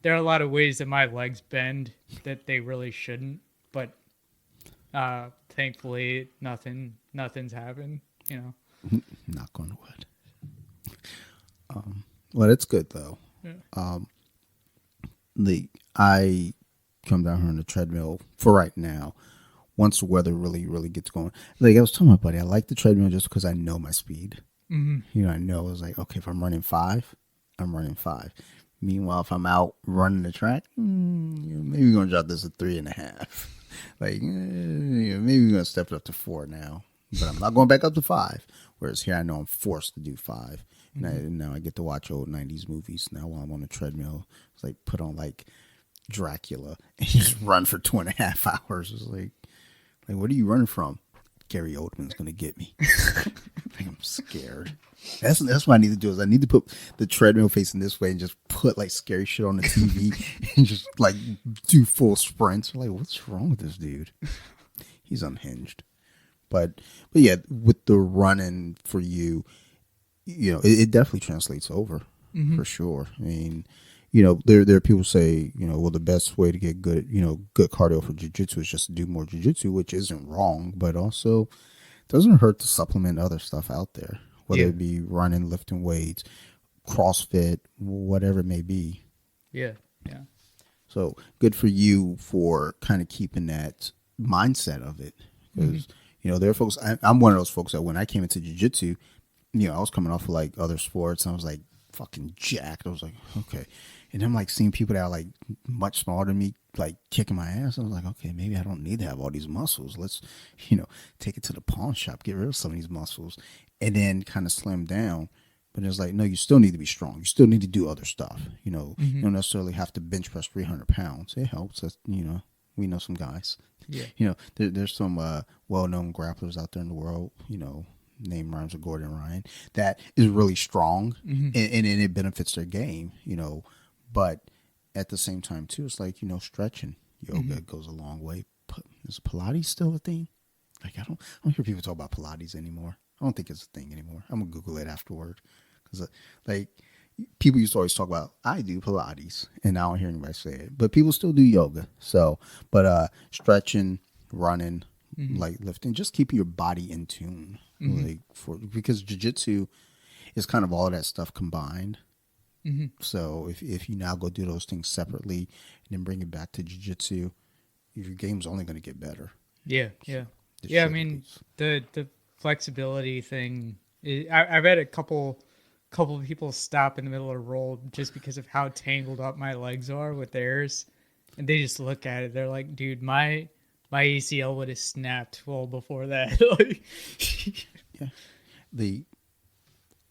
S3: there are a lot of ways that my legs bend that they really shouldn't, but thankfully nothing's happened, you know.
S2: Knock on wood. Well, it's good though.
S3: Yeah.
S2: I come down here on the treadmill for right now. Once the weather really gets going, like I was telling my buddy, I like the treadmill just because I know my speed. I know it's like, okay, if I'm running 5, I'm running 5. Meanwhile, if I'm out running the track, maybe we're gonna drop this to 3.5. Like, maybe we're gonna step it up to 4 now, but I'm not going back up to 5. Whereas here, I know I'm forced to do 5, and now I get to watch old '90s movies. Now while I'm on the treadmill, it's like put on like Dracula and just run for 2.5 hours. It's like what are you running from? Gary Oldman's gonna get me. Like, I'm scared. That's what I need to do. Is I need to put the treadmill facing this way and just put like scary shit on the TV and just like do full sprints. Like, what's wrong with this dude? He's unhinged. But yeah, with the running for you, it definitely translates over for sure. I mean, there are people say, well, the best way to get good cardio for jiu-jitsu is just to do more jiu-jitsu, which isn't wrong, but also it doesn't hurt to supplement other stuff out there, whether it be running, lifting weights, CrossFit, whatever it may be.
S3: Yeah.
S2: So good for you for kind of keeping that mindset of it. Because, there are folks, I'm one of those folks that when I came into jiu-jitsu, I was coming off of like other sports and I was like fucking jacked. I was like, okay. And I'm like seeing people that are like much smaller than me, like kicking my ass. I was like, okay, maybe I don't need to have all these muscles. Let's, take it to the pawn shop, get rid of some of these muscles, and then kind of slim down. But it's like, no, you still need to be strong. You still need to do other stuff. You don't necessarily have to bench press 300 pounds. It helps. That's, we know some guys.
S3: Yeah.
S2: There's some well-known grapplers out there in the world, name rhymes with Gordon Ryan, that is really strong and it benefits their game, but at the same time too, it's like, stretching yoga goes a long way. Is Pilates still a thing? Like, I don't hear people talk about Pilates anymore. I don't think it's a thing anymore. I'm gonna Google it afterward, because like people used to always talk about, I do Pilates, and I don't hear anybody say it, but people still do yoga. So, but stretching, running, like lifting, just keeping your body in tune, because jiu-jitsu is kind of all that stuff combined. So if you now go do those things separately and then bring it back to jiu-jitsu, your game's only going to get better.
S3: Yeah. I mean, the flexibility thing. I've had a couple of people stop in the middle of a roll just because of how tangled up my legs are with theirs, and they just look at it. They're like, "Dude, my ACL would have snapped well before that."
S2: Yeah,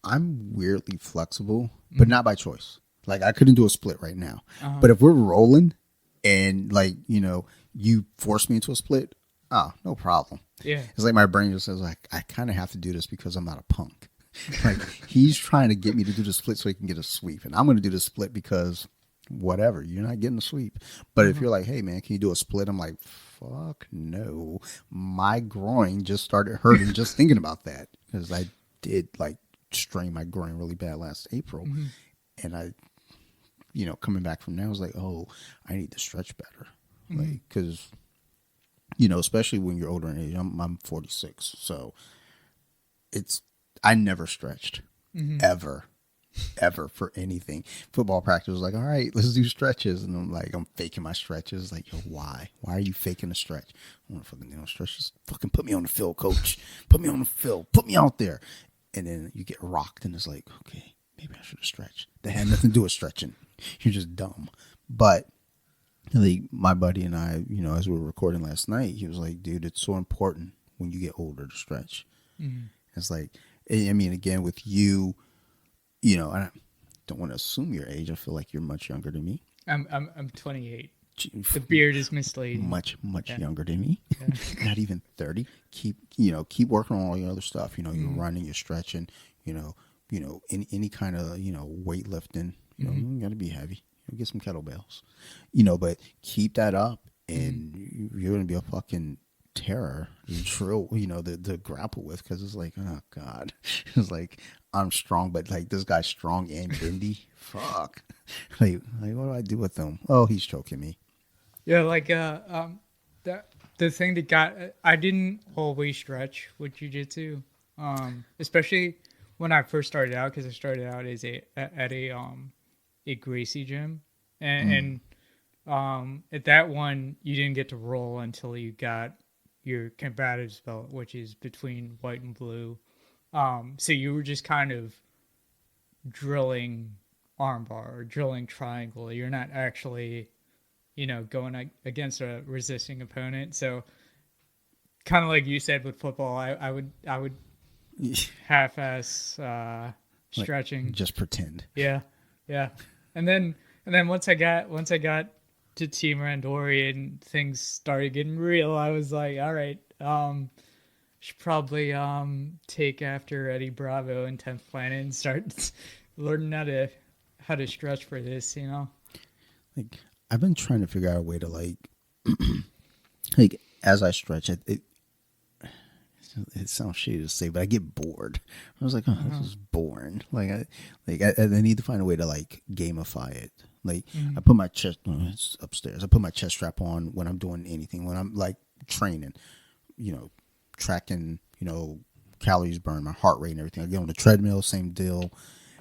S2: I'm weirdly flexible, but not by choice. Like, I couldn't do a split right now, but if we're rolling and like you force me into a split, no problem.
S3: Yeah,
S2: it's like my brain just says, like, I kind of have to do this because I'm not a punk. Like, he's trying to get me to do the split so he can get a sweep, and I'm going to do the split because whatever, you're not getting a sweep. But if you're like, hey man, can you do a split? I'm like, fuck no. My groin just started hurting just thinking about that, because I did like strain my groin really bad last April, and I, coming back from there, I was like, oh, I need to stretch better, like, because especially when you're older in age. I'm 46, so I never stretched ever. ever for anything. Football practice was like, all right, let's do stretches. And I'm like, I'm faking my stretches. Like, yo, why? Why are you faking a stretch? I want to fucking do no stretches. Fucking put me on the field, coach. Put me on the field. Put me out there. And then you get rocked and it's like, okay, maybe I should have stretched. That had nothing to do with stretching. You're just dumb. But like my buddy and I, as we were recording last night, he was like, dude, it's so important when you get older to stretch. Mm-hmm. It's like, I mean, again, with you, I don't want to assume your age. I feel like you're much younger than me.
S3: I'm 28. The beard is misleading.
S2: Much younger than me. Yeah. Not even 30. Keep working on all your other stuff. You're running, you're stretching, any kind of, weightlifting, you got to be heavy. Get some kettlebells, but keep that up and you're going to be a fucking terror, drill, to grapple with, because it's like, oh God, it's like, I'm strong, but like this guy's strong and bendy. Fuck. Like what do I do with him? Oh, he's choking me.
S3: Yeah, like the thing that I didn't always stretch with jiu-jitsu, especially when I first started out, because I started out as at a Gracie gym, and at that one you didn't get to roll until you got your combatives belt, which is between white and blue. So you were just kind of drilling armbar or drilling triangle. You're not actually, going against a resisting opponent. So kind of like you said with football, I would half-ass stretching.
S2: Like, just pretend.
S3: Yeah. And then once I got to Team Randori and things started getting real, I was like, all right, should probably take after Eddie Bravo in 10th Planet and start learning how to stretch for this,
S2: Like, I've been trying to figure out a way to like as I stretch, it sounds shitty to say, but I get bored. I was like, oh, this is boring. I need to find a way to like gamify it. Like I put my chest, it's upstairs. I put my chest strap on when I'm doing anything, when I'm like training, tracking, calories burned, my heart rate and everything. I get on the treadmill, same deal.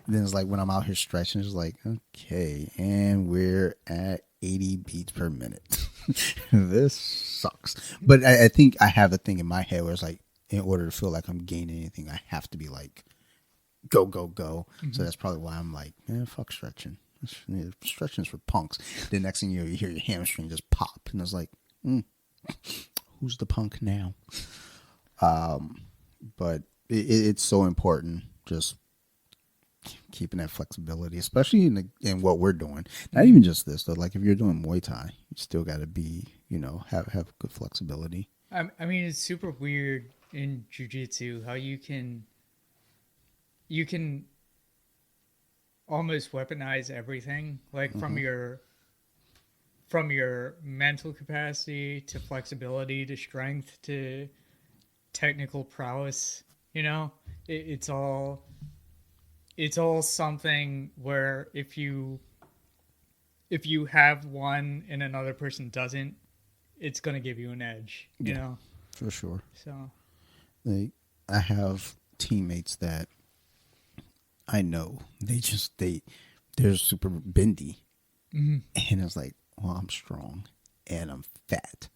S2: And then it's like when I'm out here stretching, it's like, okay, and we're at 80 beats per minute. This sucks. But I think I have a thing in my head where it's like, in order to feel like I'm gaining anything, I have to be like, go. Mm-hmm. So that's probably why I'm like, man, fuck stretching. Stretching's for punks. The next thing you hear your hamstring just pop. And it's like, who's the punk now? But it's so important just keeping that flexibility, especially in what we're doing. Not even just this, though. Like if you're doing Muay Thai, you still got to be, have good flexibility.
S3: I mean, it's super weird in jiu-jitsu how you can almost weaponize everything, like from your mental capacity to flexibility to strength to technical prowess. It's all something where if you have one and another person doesn't, it's going to give you an edge, you know?
S2: For sure.
S3: So
S2: I have teammates that I know they're super bendy. Mm-hmm. And it's like, well, I'm strong and I'm fat.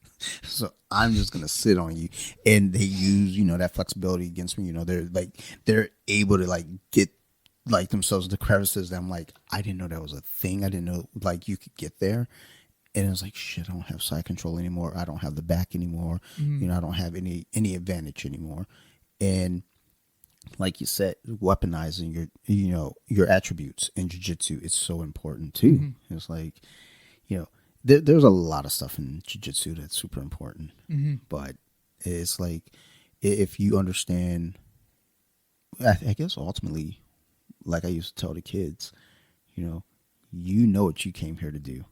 S2: So I'm just going to sit on you. And they use, that flexibility against me. They're able to like get like themselves the crevices that I'm like, I didn't know that was a thing. I didn't know like you could get there. And it's like, shit, I don't have side control anymore. I don't have the back anymore. Mm-hmm. I don't have any advantage anymore. And like you said, weaponizing your attributes in jiu-jitsu is so important too. Mm-hmm. It's like, there's a lot of stuff in jiu-jitsu that's super important. Mm-hmm. But it's like, if you understand, I guess ultimately, like I used to tell the kids, you know what you came here to do.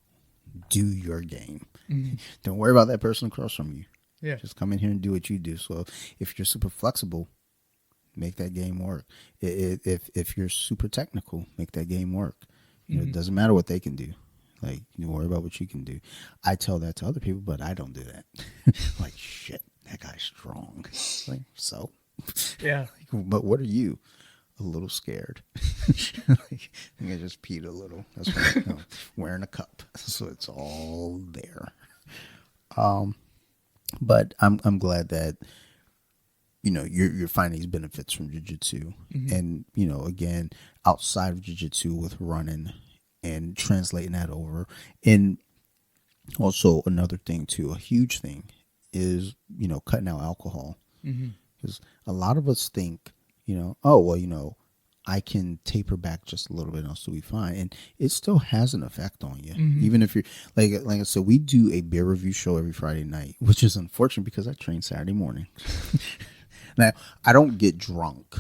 S2: Do your game. Mm-hmm. Don't worry about that person across from you.
S3: Yeah.
S2: Just come in here and do what you do. So if you're super flexible, make that game work. If you're super technical, make that game work. It doesn't matter what they can do. Like, you worry about what you can do. I tell that to other people, but I don't do that. Like, shit, that guy's strong. Like, so?
S3: Yeah.
S2: But what are you? a little scared. I think I just peed a little. That's why I'm wearing a cup, so it's all there. But I'm glad that you're finding these benefits from jiu-jitsu, and again, outside of jiu-jitsu with running and translating that over. And also another thing too, a huge thing is cutting out alcohol, because a lot of us think oh well I can taper back just a little bit and I'll still be fine, and it still has an effect on you. Even if you're like I said, we do a beer review show every Friday night, which is unfortunate because I train Saturday morning. Now I don't get drunk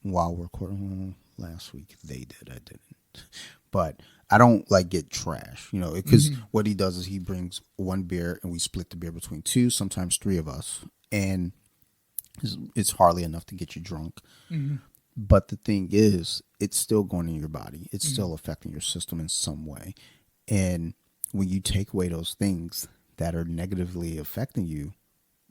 S2: while we're recording. Last week they did, I didn't, but I don't get trash, because what he does is he brings one beer and we split the beer between two, sometimes three of us, and it's hardly enough to get you drunk. But the thing is, it's still going in your body. It's still affecting your system in some way. And when you take away those things that are negatively affecting you,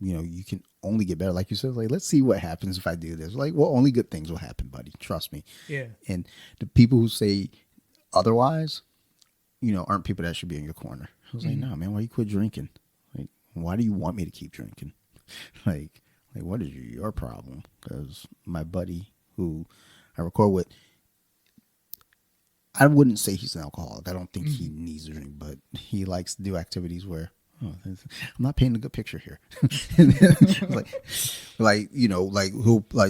S2: you can only get better. Like you said, let's see what happens if I do this. Well, only good things will happen, buddy. Trust me.
S3: Yeah.
S2: And the people who say otherwise, aren't people that should be in your corner. I was like, no, man, why you quit drinking? Like, why do you want me to keep drinking? Like what is your problem? Because my buddy who I record with, I wouldn't say he's an alcoholic. I don't think he needs to drink, but he likes to do activities where, I'm not painting a good picture here. He'll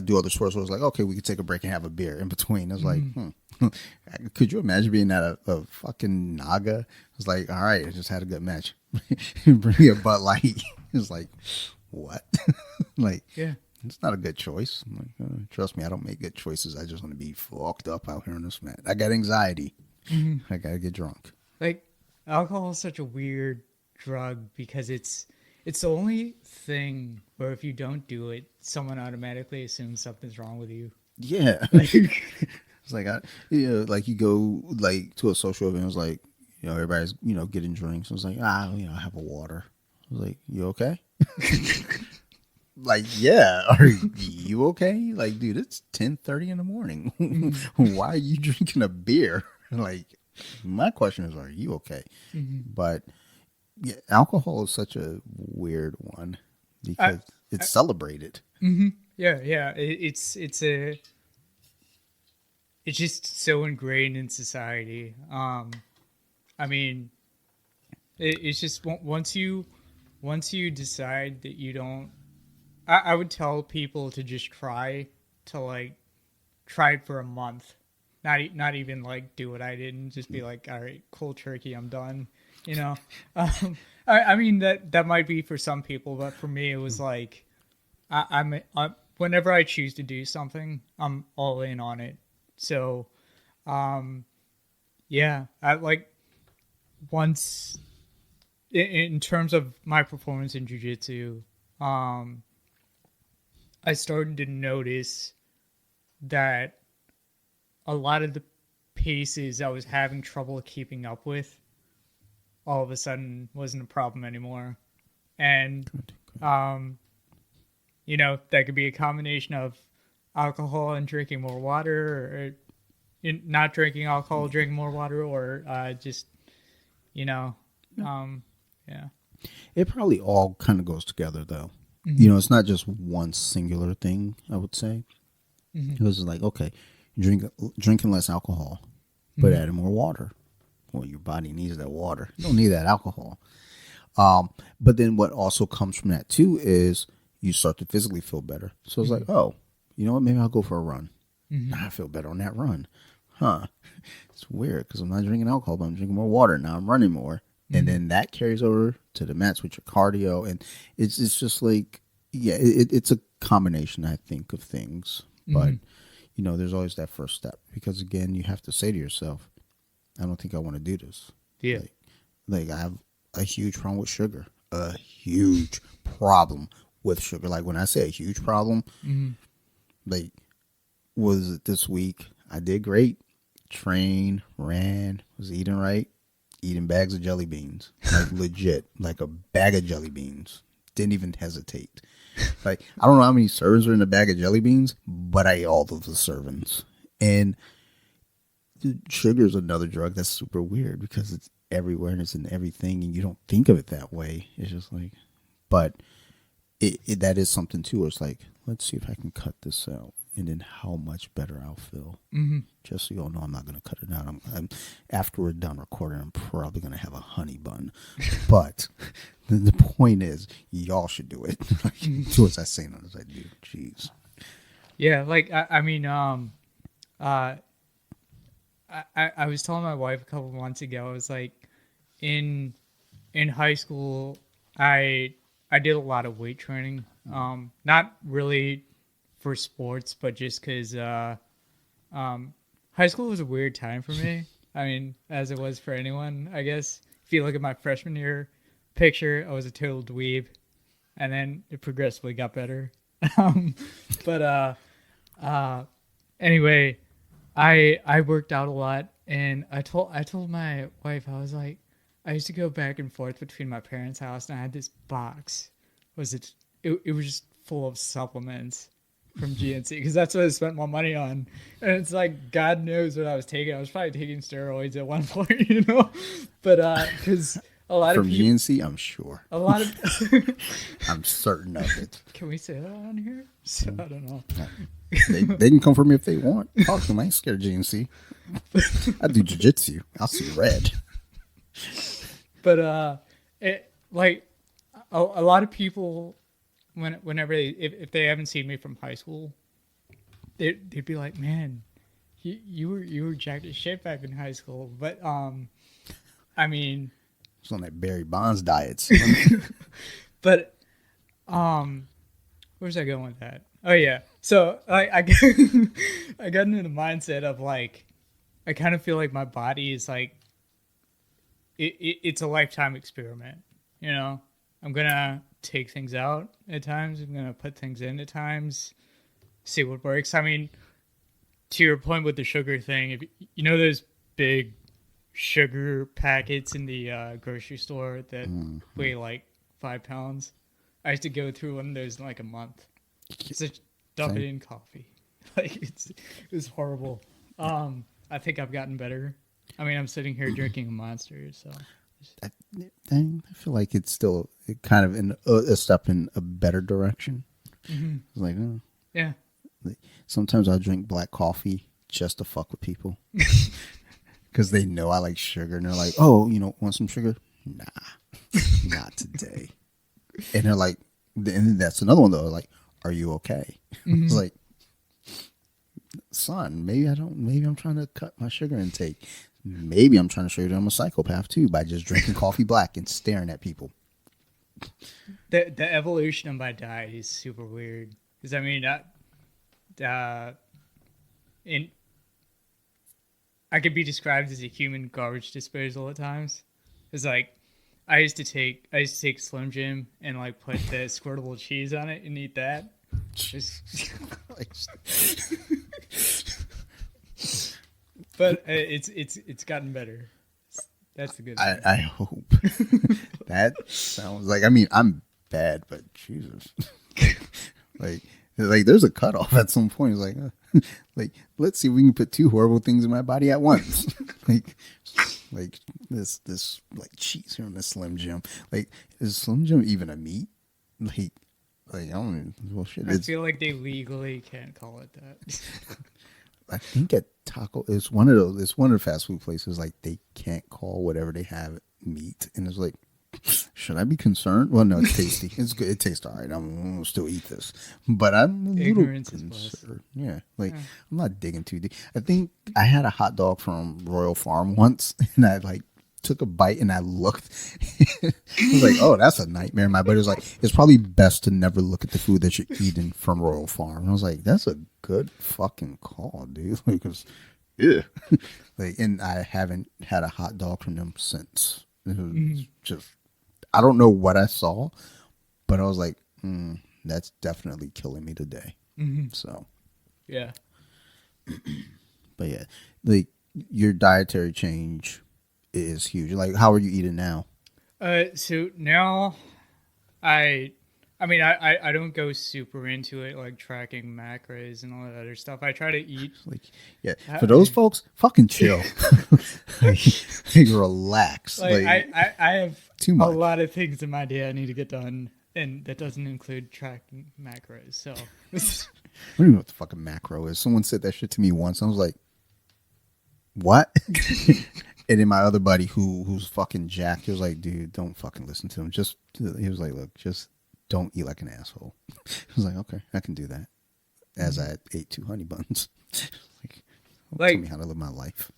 S2: do other sports where it's like, okay, we could take a break and have a beer in between. I was like, could you imagine being at a fucking Naga? It's like, all right, I just had a good match. Bring me a Bud Light. It's like, what?
S3: Yeah.
S2: It's not a good choice. I'm like, trust me, I don't make good choices. I just want to be fucked up out here on this mat. I got anxiety. I got to get drunk.
S3: Alcohol is such a weird drug because it's the only thing where if you don't do it, someone automatically assumes something's wrong with you.
S2: Yeah. It's like, you go to a social event. It was like, everybody's, getting drinks. I was like, I have a water. I was like, you okay? Yeah, are you okay? Dude, it's 10:30 in the morning. Why are you drinking a beer? My question is, are you okay? But yeah, alcohol is such a weird one because it's celebrated.
S3: Yeah. It's just so ingrained in society. I mean, it's just once you decide that you don't. I would tell people to just try it for a month, not even do what I did and just be like, all right, cold turkey, I'm done. I mean that might be for some people, but for me it was like I'm whenever I choose to do something, I'm all in on it. So, yeah, I once in terms of my performance in jiu-jitsu, I started to notice that a lot of the paces I was having trouble keeping up with all of a sudden wasn't a problem anymore. And, that could be a combination of alcohol and drinking more water, or not drinking alcohol, drinking more water, or just, yeah.
S2: It probably all kind of goes together, though. It's not just one singular thing, I would say. It was like, okay, drinking less alcohol, but adding more water. Well, your body needs that water. You don't need that alcohol. But then what also comes from that, too, is you start to physically feel better. So it's like, oh, you know what? Maybe I'll go for a run. I feel better on that run. Huh. It's weird because I'm not drinking alcohol, but I'm drinking more water. Now I'm running more. And then that carries over to the mats with your cardio. And it's just it's a combination, I think, of things. But, there's always that first step. Because, again, you have to say to yourself, I don't think I want to do this.
S3: Yeah.
S2: I have a huge problem with sugar. A huge problem with sugar. When I say a huge problem, was it this week? I did great. Trained, ran, was eating right. Eating bags of jelly beans, legit, a bag of jelly beans. Didn't even hesitate. Like, I don't know how many servings are in a bag of jelly beans, but I ate all of the servings. And dude, sugar is another drug that's super weird because it's everywhere and it's in everything, and you don't think of it that way. It's just like, but that is something too. Where it's like, let's see if I can cut this out, and then how much better I'll feel.
S3: Mm-hmm.
S2: Just so y'all know, I'm not gonna cut it out. After we're done recording, I'm probably gonna have a honey bun. But the point is, y'all should do it. Do as I say, not as I do. Jeez.
S3: Yeah, like I mean, uh, I was telling my wife a couple months ago. I was like, in high school, I did a lot of weight training. Not really for sports, but just because high school was a weird time for me. I mean, as it was for anyone, I guess. If you look at my freshman year picture, I was a total dweeb, and then it progressively got better. But anyway, I worked out a lot, and I told my wife, I was like, I used to go back and forth between my parents' house, and I had this box. It was just full of supplements from GNC because that's what I spent my money on. And it's like, God knows what I was taking. I was probably taking steroids at one point, you know. But because a lot
S2: From
S3: of people,
S2: GNC, I'm sure.
S3: a lot of
S2: I'm certain of it.
S3: can we say that on here? So I don't know.
S2: They can come for me if they want. Talk to them. I ain't scared of GNC. I do jiu-jitsu. I'll see red.
S3: But it like a lot of people whenever if they haven't seen me from high school, they'd be like, man, you were jacked as shit back in high school. But I mean,
S2: It's on that Barry Bonds diets.
S3: but where's I going with that? Oh yeah, so I I got into the mindset of like, I kind of feel like my body is like it's a lifetime experiment, you know. I'm gonna take things out at times. I'm gonna put things in at times. See what works. I mean, to your point with the sugar thing, if you know those big sugar packets in the grocery store that weigh like 5 pounds, I used to go through one of those in like a month. Just dump it in coffee. Like it was horrible. I think I've gotten better. I mean, I'm sitting here drinking a Monster, so.
S2: I feel like it's still kind of in a step in a better direction.
S3: Mm-hmm.
S2: It's like, oh.
S3: Yeah.
S2: Sometimes I'll drink black coffee just to fuck with people. Because they know I like sugar. And they're like, oh, want some sugar? Nah, not today. And they're like, and that's another one though. Like, are you okay?
S3: Mm-hmm.
S2: It's like, son, maybe I'm trying to cut my sugar intake. Maybe I'm trying to show you that I'm a psychopath too by just drinking coffee black and staring at people.
S3: The evolution of my diet is super weird. Because I mean, I could be described as a human garbage disposal at times. It's like I used to take Slim Jim and like put the squirtable cheese on it and eat that. Just, but it's gotten better. That's the good thing.
S2: I hope. That sounds like, I mean, I'm bad, but Jesus. like there's a cutoff at some point. It's like, let's see if we can put two horrible things in my body at once. like this like cheese here on the Slim Jim. Like, is Slim Jim even a meat? Like I don't even, well, shit.
S3: I feel like they legally can't call it that.
S2: I think at Taco, it's one of the fast food places, like they can't call whatever they have meat, and it's like, should I be concerned? Well, no, it's tasty. It's good. It tastes all right. I'm gonna still eat this, but I'm a little concerned. Yeah, like I'm not digging too deep. I think I had a hot dog from Royal Farm once, and I like took a bite and I looked. I was like, oh, that's a nightmare. My buddy was like, it's probably best to never look at the food that you're eating from Royal Farm. And I was like, that's a good fucking call, dude. Because, yeah. Like, and I haven't had a hot dog from them since. It was just, I don't know what I saw, but I was like, that's definitely killing me today. So,
S3: yeah.
S2: But yeah, like your dietary change is huge. Like, how are you eating now?
S3: So now I I mean, I don't go super into it, like tracking macros and all that other stuff. I try to eat.
S2: Like, yeah, for
S3: I,
S2: those folks, fucking chill. Like, relax.
S3: like
S2: Like,
S3: I have
S2: too
S3: a
S2: much.
S3: lot of things in my day I need to get done, and that doesn't include tracking macros. So,
S2: I don't even know what the fucking macro is. Someone said that shit to me once. I was like, what? And then my other buddy who's fucking jacked, he was like, dude, don't fucking listen to him. Just he was like, look, just don't eat like an asshole. I was like, okay, I can do that. As I ate 2 honey buns. Like, don't tell me
S3: like
S2: how to live my life.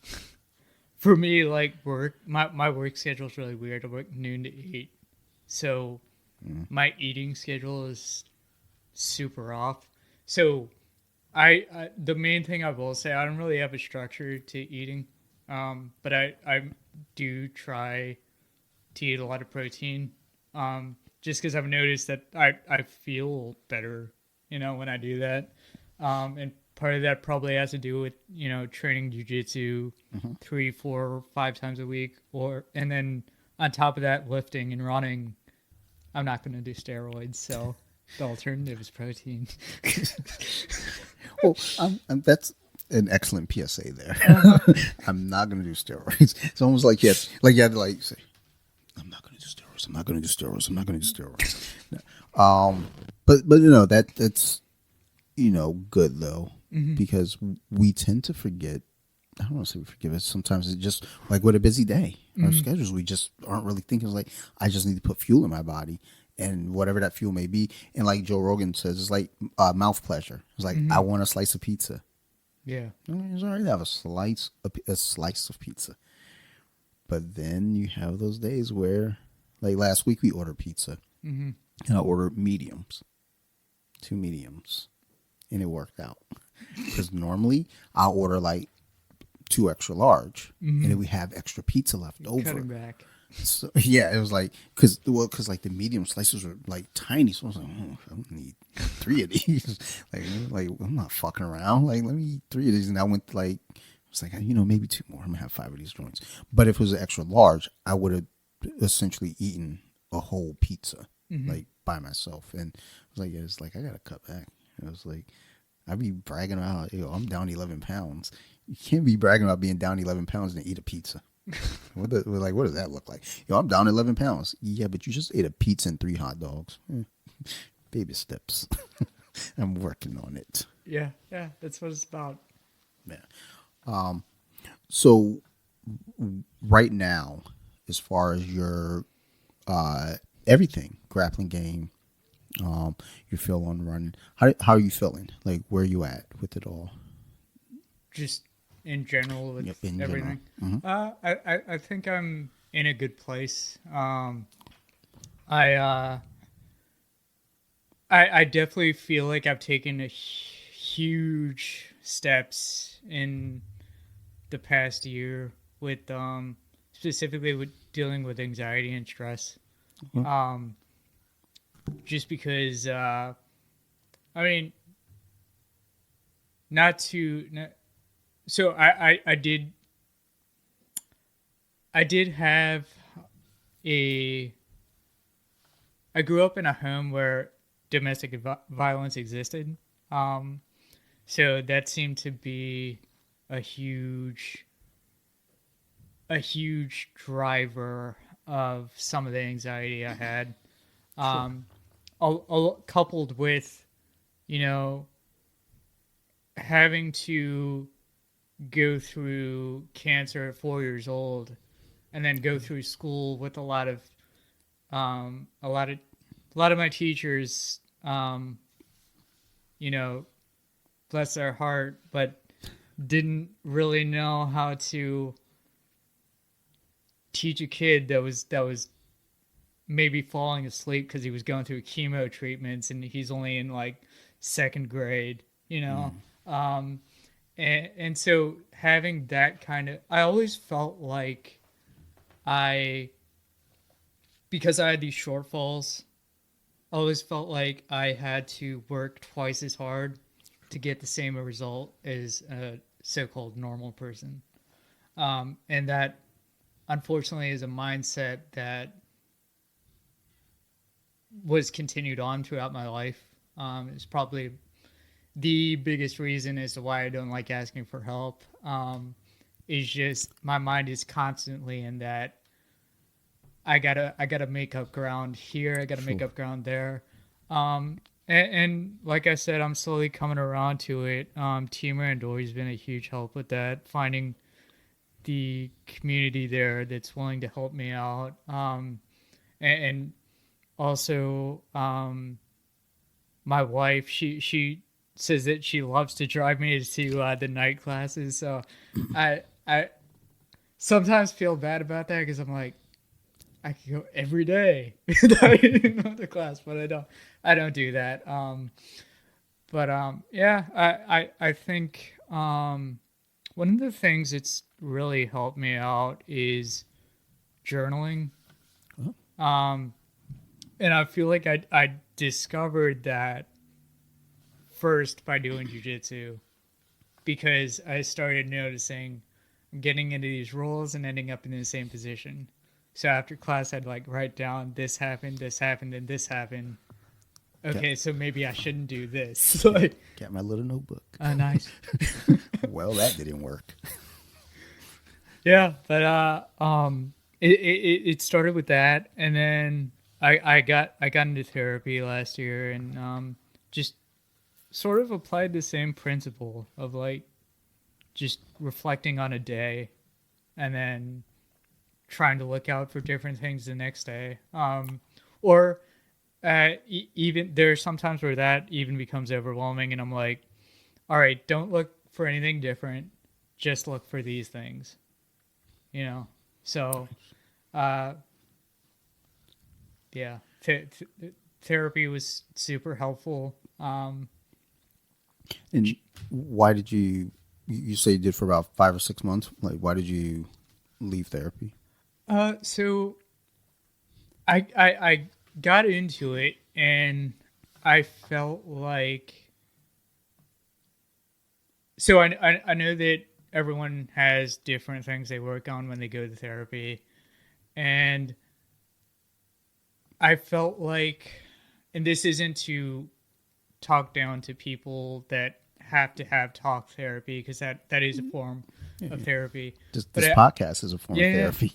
S3: for me, like work, my work schedule is really weird. I work noon to 8, so my eating schedule is super off. So I the main thing I will say, I don't really have a structure to eating, but I do try to eat a lot of protein, just because I've noticed that I feel better, when I do that, and part of that probably has to do with training jujitsu 3, 4, 5 times a week, and then on top of that, lifting and running. I'm not going to do steroids, so the alternative is protein.
S2: Well, that's an excellent PSA there. I'm not gonna do steroids. It's almost like you had to like say, I'm not gonna do steroids. I'm not gonna do steroids. I'm not gonna do steroids. But that's good though, because we tend to forget. I don't want to say we forgive it. Sometimes it's just like with a busy day, our schedules, we just aren't really thinking. It's like, I just need to put fuel in my body, and whatever that fuel may be. And like Joe Rogan says, it's like mouth pleasure. It's like, I want a slice of pizza.
S3: Yeah.
S2: It's all right to have a slice of pizza. But then you have those days where, like last week, we ordered pizza, and I ordered mediums, 2 mediums, and it worked out. Because normally I'll order like 2 extra large, and then we have extra pizza left over.
S3: Cutting back.
S2: So, yeah, it was like because like the medium slices were like tiny, so I was like, I don't need 3 of these. like I'm not fucking around. Like, let me eat 3 of these, and I went like, I was like, maybe 2 more. I'm gonna have 5 of these joints. But if it was an extra large, I would have essentially eaten a whole pizza like by myself, and I was like, it's like I gotta cut back. And I was like, I'd be bragging about, I'm down 11 pounds. You can't be bragging about being down 11 pounds and eat a pizza. What does that look like? I'm down 11 pounds. Yeah, but you just ate a pizza and 3 hot dogs. Baby steps. I'm working on it.
S3: Yeah, that's what it's about.
S2: Yeah. So right now, as far as your everything, grappling game, your feel on running, how are you feeling? Like, where are you at with it all?
S3: Just in general with
S2: In
S3: everything.
S2: general.
S3: I think I'm in a good place. I definitely feel like I've taken a huge steps in the past year with specifically with dealing with anxiety and stress. Just because I mean, so I did have I grew up in a home where domestic violence existed. So that seemed to be a huge driver of some of the anxiety I had. Coupled with, having to go through cancer at 4 years old, and then go through school with a lot of my teachers, bless their heart, but didn't really know how to teach a kid that was maybe falling asleep because he was going through chemo treatments and he's only in like 2nd grade, and so having that kind of, I always felt like because I had these shortfalls, I always felt like I had to work twice as hard to get the same result as a so-called normal person. And that, unfortunately, is a mindset that was continued on throughout my life. It's probably the biggest reason as to why I don't like asking for help. Is just my mind is constantly in that I gotta make up ground here. I gotta make
S2: Sure.
S3: up ground there. And like I said, I'm slowly coming around to it. Team Randori has been a huge help with that. Finding the community there that's willing to help me out. And also, my wife, she says that she loves to drive me to the night classes. So I sometimes feel bad about that because I'm like, I could go every day without even going to class, but I don't do that. But yeah, I think one of the things that's really helped me out is journaling.
S2: Oh,
S3: Um, and I feel like I discovered that first by doing jujitsu because I started noticing I'm getting into these roles and ending up in the same position. So after class, I'd like write down this happened, and this happened.
S2: got,
S3: Okay, so maybe I shouldn't do this. Like,
S2: got my little notebook.
S3: nice.
S2: Well, that didn't work.
S3: Yeah, but it started with that, and then I got into therapy last year, and just sort of applied the same principle of like just reflecting on a day, and then trying to look out for different things the next day. Or even there's sometimes where that even becomes overwhelming, and I'm like, all right, don't look for anything different, just look for these things, you know. So, uh, yeah, therapy was super helpful.
S2: And why did you say you did for about 5 or 6 months? Like, why did you leave therapy?
S3: So I got into it, and I felt like, so I know that everyone has different things they work on when they go to therapy, and I felt like, and this isn't to talk down to people that have to have talk therapy because that is a form
S2: Yeah,
S3: of
S2: yeah.
S3: therapy.
S2: This
S3: But
S2: podcast is a form of
S3: yeah,
S2: therapy.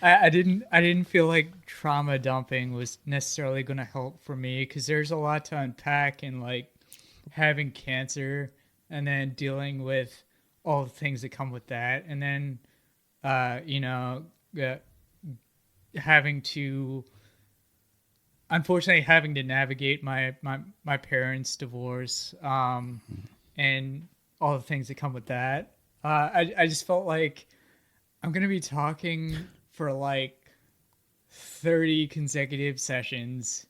S3: I didn't feel like trauma dumping was necessarily going to help for me because there's a lot to unpack in like having cancer and then dealing with all the things that come with that, and then you know, uh, having to unfortunately having to navigate my parents' divorce, and all the things that come with that. I just felt like I'm gonna be talking for like 30 consecutive sessions.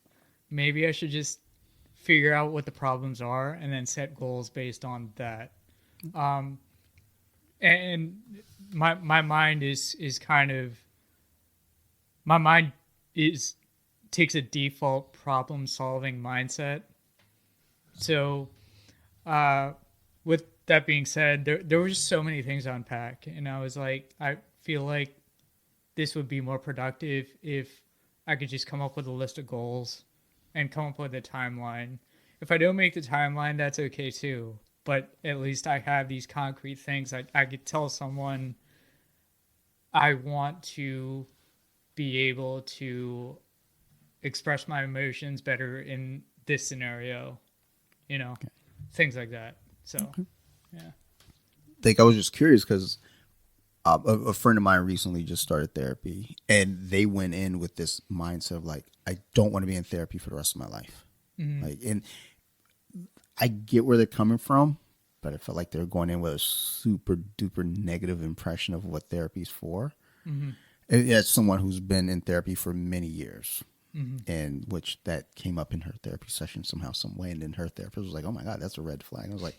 S3: Maybe I should just figure out what the problems are and then set goals based on that. Um, and my mind is kind of my mind is takes a default problem solving mindset. So, uh, with that being said, there were just so many things to unpack, and I was like, I feel like this would be more productive if I could just come up with a list of goals and come up with a timeline. If I don't make the timeline, that's okay too. But at least I have these concrete things. I could tell someone I want to be able to express my emotions better in this scenario, you know, things like that. So, yeah.
S2: Like, I was just curious because a friend of mine recently just started therapy, and they went in with this mindset of like, I don't want to be in therapy for the rest of my life. Like, and I get where they're coming from, but I felt like they're going in with a super duper negative impression of what therapy's for. And as someone who's been in therapy for many years, and which that came up in her therapy session somehow, some way, and then her therapist was like, "Oh my god, that's a red flag." I was like,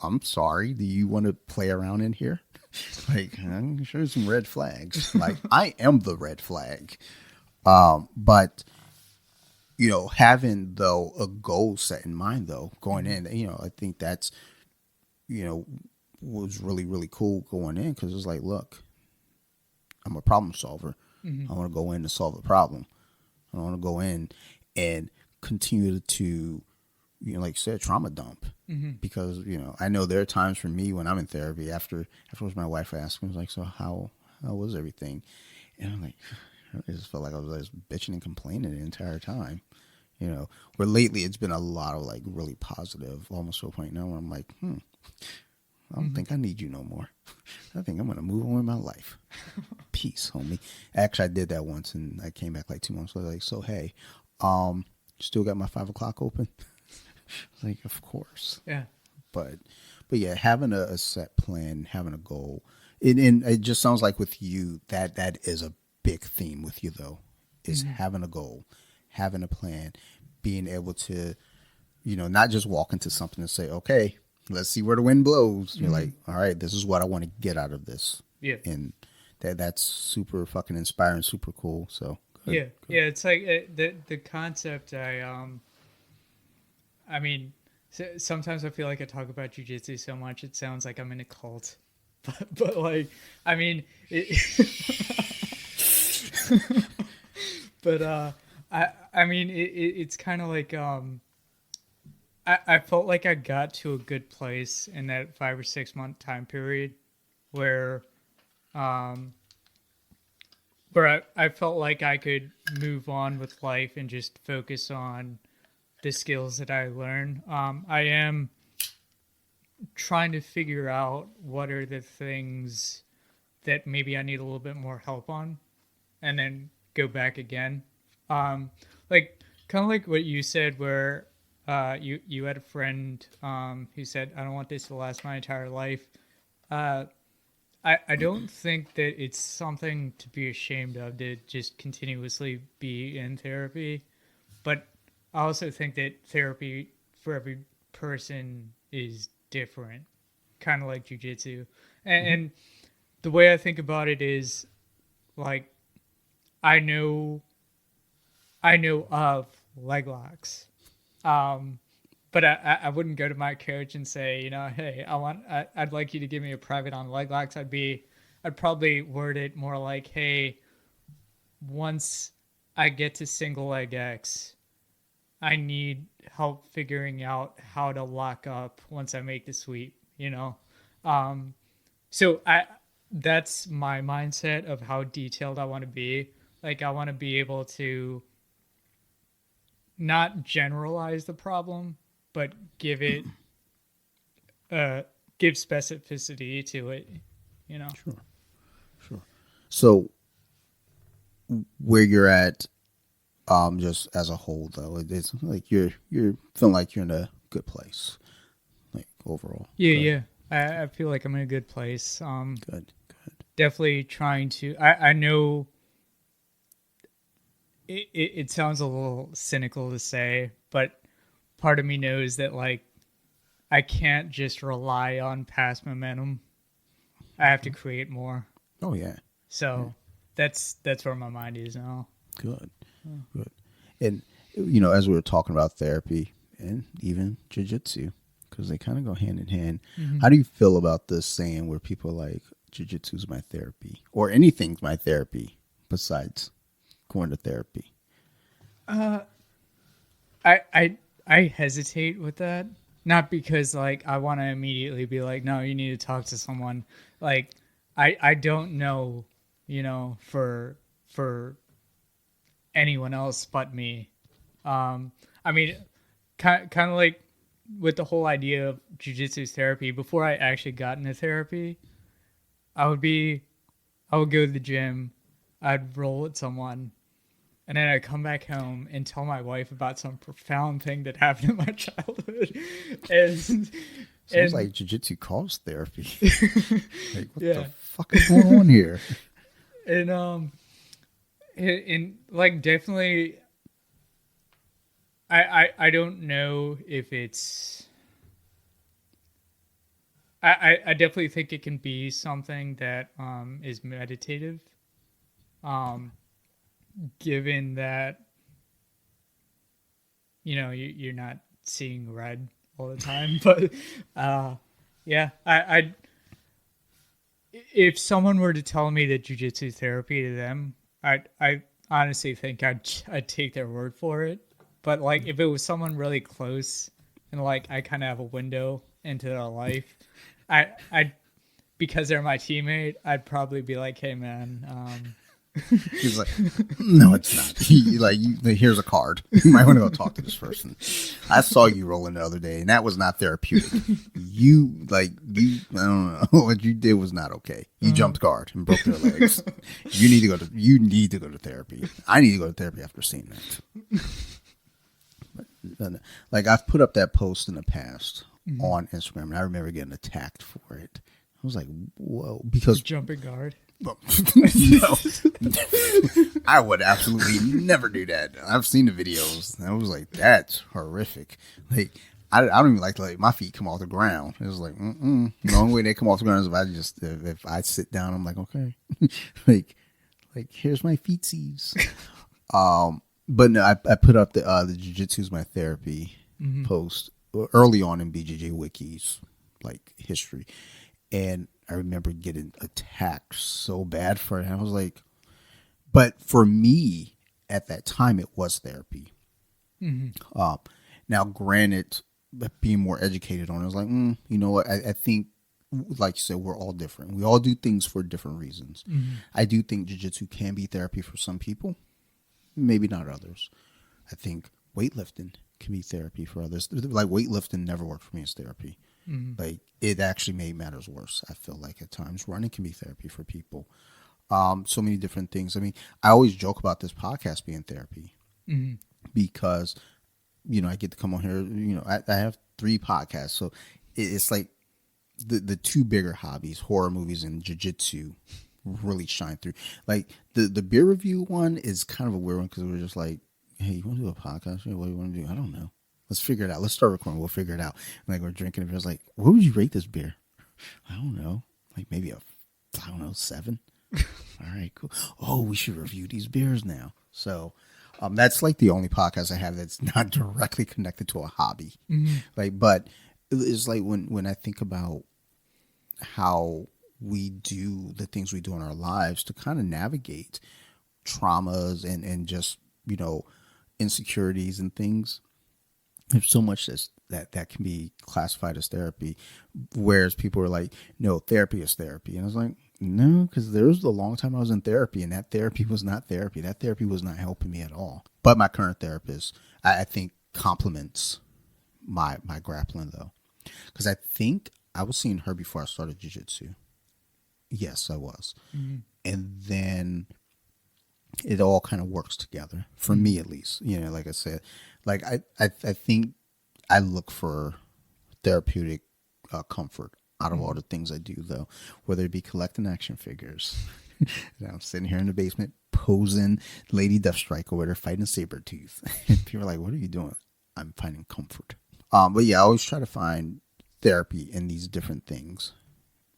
S2: "I'm sorry. Do you want to play around in here? Like, I'm sure some red flags. Like, I am the red flag." But you know, having though a goal set in mind, though going in, you know, I think that's, you know, was really really cool going in because it's like, look, I'm a problem solver. I want to go in to solve a problem. I don't want to go in and continue to, like you said, trauma dump. Because, I know there are times for me when I'm in therapy afterwards my wife asked me, was like, so how was everything? And I'm like, I just felt like I was just bitching and complaining the entire time. Where lately it's been a lot of like really positive, almost to a point now where I'm like, I don't think I need you no more. I think I'm going to move on with my life. Peace, homie. Actually, I did that once and I came back like 2 months later. Like, so, hey, still got my 5 o'clock open? Like, of course.
S3: Yeah.
S2: But yeah, having a set plan, having a goal. And it just sounds like with you, that is a big theme with you, though, is having a goal, having a plan, being able to, not just walk into something and say, okay, let's see where the wind blows. You're like, all right, this is what I want to get out of this.
S3: Yeah.
S2: And that's super fucking inspiring, super cool. So good,
S3: Yeah.
S2: good.
S3: Yeah. It's like the concept. I mean, sometimes I feel like I talk about jujitsu so much it sounds like I'm in a cult, but like, I mean, but I mean, it's kind of like I felt like I got to a good place in that 5 or 6 month time period where I felt like I could move on with life and just focus on the skills that I learned. I am trying to figure out what are the things that maybe I need a little bit more help on, and then go back again. Like kind of like what you said, where you had a friend who said, "I don't want this to last my entire life." I don't think that it's something to be ashamed of to just continuously be in therapy, but I also think that therapy for every person is different, kind of like jujitsu. And the way I think about it is like I know of leg locks, but I wouldn't go to my coach and say, hey, I'd like you to give me a private on leg locks. I'd probably word it more like, hey, once I get to single leg X, I need help figuring out how to lock up once I make the sweep, So that's my mindset of how detailed I want to be. Like I want to be able to not generalize the problem, but give specificity to it,
S2: Sure. So where you're at, just as a whole, though, it's like you're feeling like you're in a good place, like overall.
S3: Yeah,
S2: Good.
S3: yeah. I feel like I'm in a good place.
S2: Good.
S3: Definitely trying to. I know it sounds a little cynical to say, but part of me knows that like I can't just rely on past momentum. I have to create more.
S2: Oh yeah.
S3: So that's where my mind is now.
S2: Good. And as we were talking about therapy and even jiu-jitsu, because they kind of go hand in hand. How do you feel about this saying where people are like, jiu-jitsu is my therapy, or anything's my therapy besides going to therapy?
S3: I hesitate with that. Not because like I want to immediately be like, no, you need to talk to someone. Like I don't know, for anyone else but me. I mean, kind of like with the whole idea of jujitsu therapy. Before I actually got into therapy, I would go to the gym, I'd roll with someone, and then I'd come back home and tell my wife about some profound thing that happened in my childhood.
S2: Sounds like jiu-jitsu calls therapy. Like, what
S3: Yeah.
S2: the fuck is going on here?
S3: And like definitely, I don't know if it's. I definitely think it can be something that is meditative. Given that you're not seeing red all the time, but yeah, I if someone were to tell me that jujitsu therapy to them, honestly think I'd take their word for it. But like if it was someone really close and like I kind of have a window into their life, I because they're my teammate, I'd probably be like, hey man,
S2: He's like, no, it's not. Here's a card. You might want to go talk to this person. I saw you rolling the other day, and that was not therapeutic. I don't know. What you did was not okay. You jumped guard and broke their legs. You need to go to therapy. I need to go to therapy after seeing that. Like, I've put up that post in the past on Instagram, and I remember getting attacked for it. I was like, whoa, because
S3: jumping guard.
S2: no, I would absolutely never do that. I've seen the videos. And I was like, that's horrific. Like, I don't even like to let my feet come off the ground. It was like, The only way they come off the ground is if I sit down. I'm like, okay, like here's my feetsies. But no, I put up the Jiu-Jitsu is my therapy post early on in BJJ Wiki's like history, and I remember getting attacked so bad for it. I was like, but for me at that time, it was therapy. Now, granted, being more educated on it, I was like, you know what? I think, like you said, we're all different. We all do things for different reasons. I do think jiu-jitsu can be therapy for some people, maybe not others. I think weightlifting can be therapy for others. Like, weightlifting never worked for me as therapy. Like, it actually made matters worse. I feel like at times running can be therapy for people. So many different things. I mean, I always joke about this podcast being therapy because, I get to come on here. I have 3 podcasts, so it's like the 2 bigger hobbies, horror movies and jiu-jitsu, really shine through. Like the beer review one is kind of a weird one because we're just like, hey, you want to do a podcast? What do you want to do? I don't know. Let's figure it out. Let's start recording. We'll figure it out. And like we're drinking it. I was like, what would you rate this beer? I don't know. Like maybe 7. All right, cool. Oh, we should review these beers now. So that's like the only podcast I have that's not directly connected to a hobby. Like, but it's like when I think about how we do the things we do in our lives to kind of navigate traumas and just, insecurities and things. There's so much that can be classified as therapy, whereas people are like, no, therapy is therapy. And I was like, no, because there was a long time I was in therapy and that therapy was not therapy. That therapy was not helping me at all. But my current therapist, I think, complements my grappling, though. Because I think I was seeing her before I started jiu-jitsu. Yes, I was. And then it all kind of works together, for me at least. Like I said, like I think I look for therapeutic comfort out of all the things I do, though, whether it be collecting action figures. And I'm sitting here in the basement posing Lady Deathstrike with her fighting Sabretooth. And people are like, what are you doing? I'm finding comfort. But yeah, I always try to find therapy in these different things.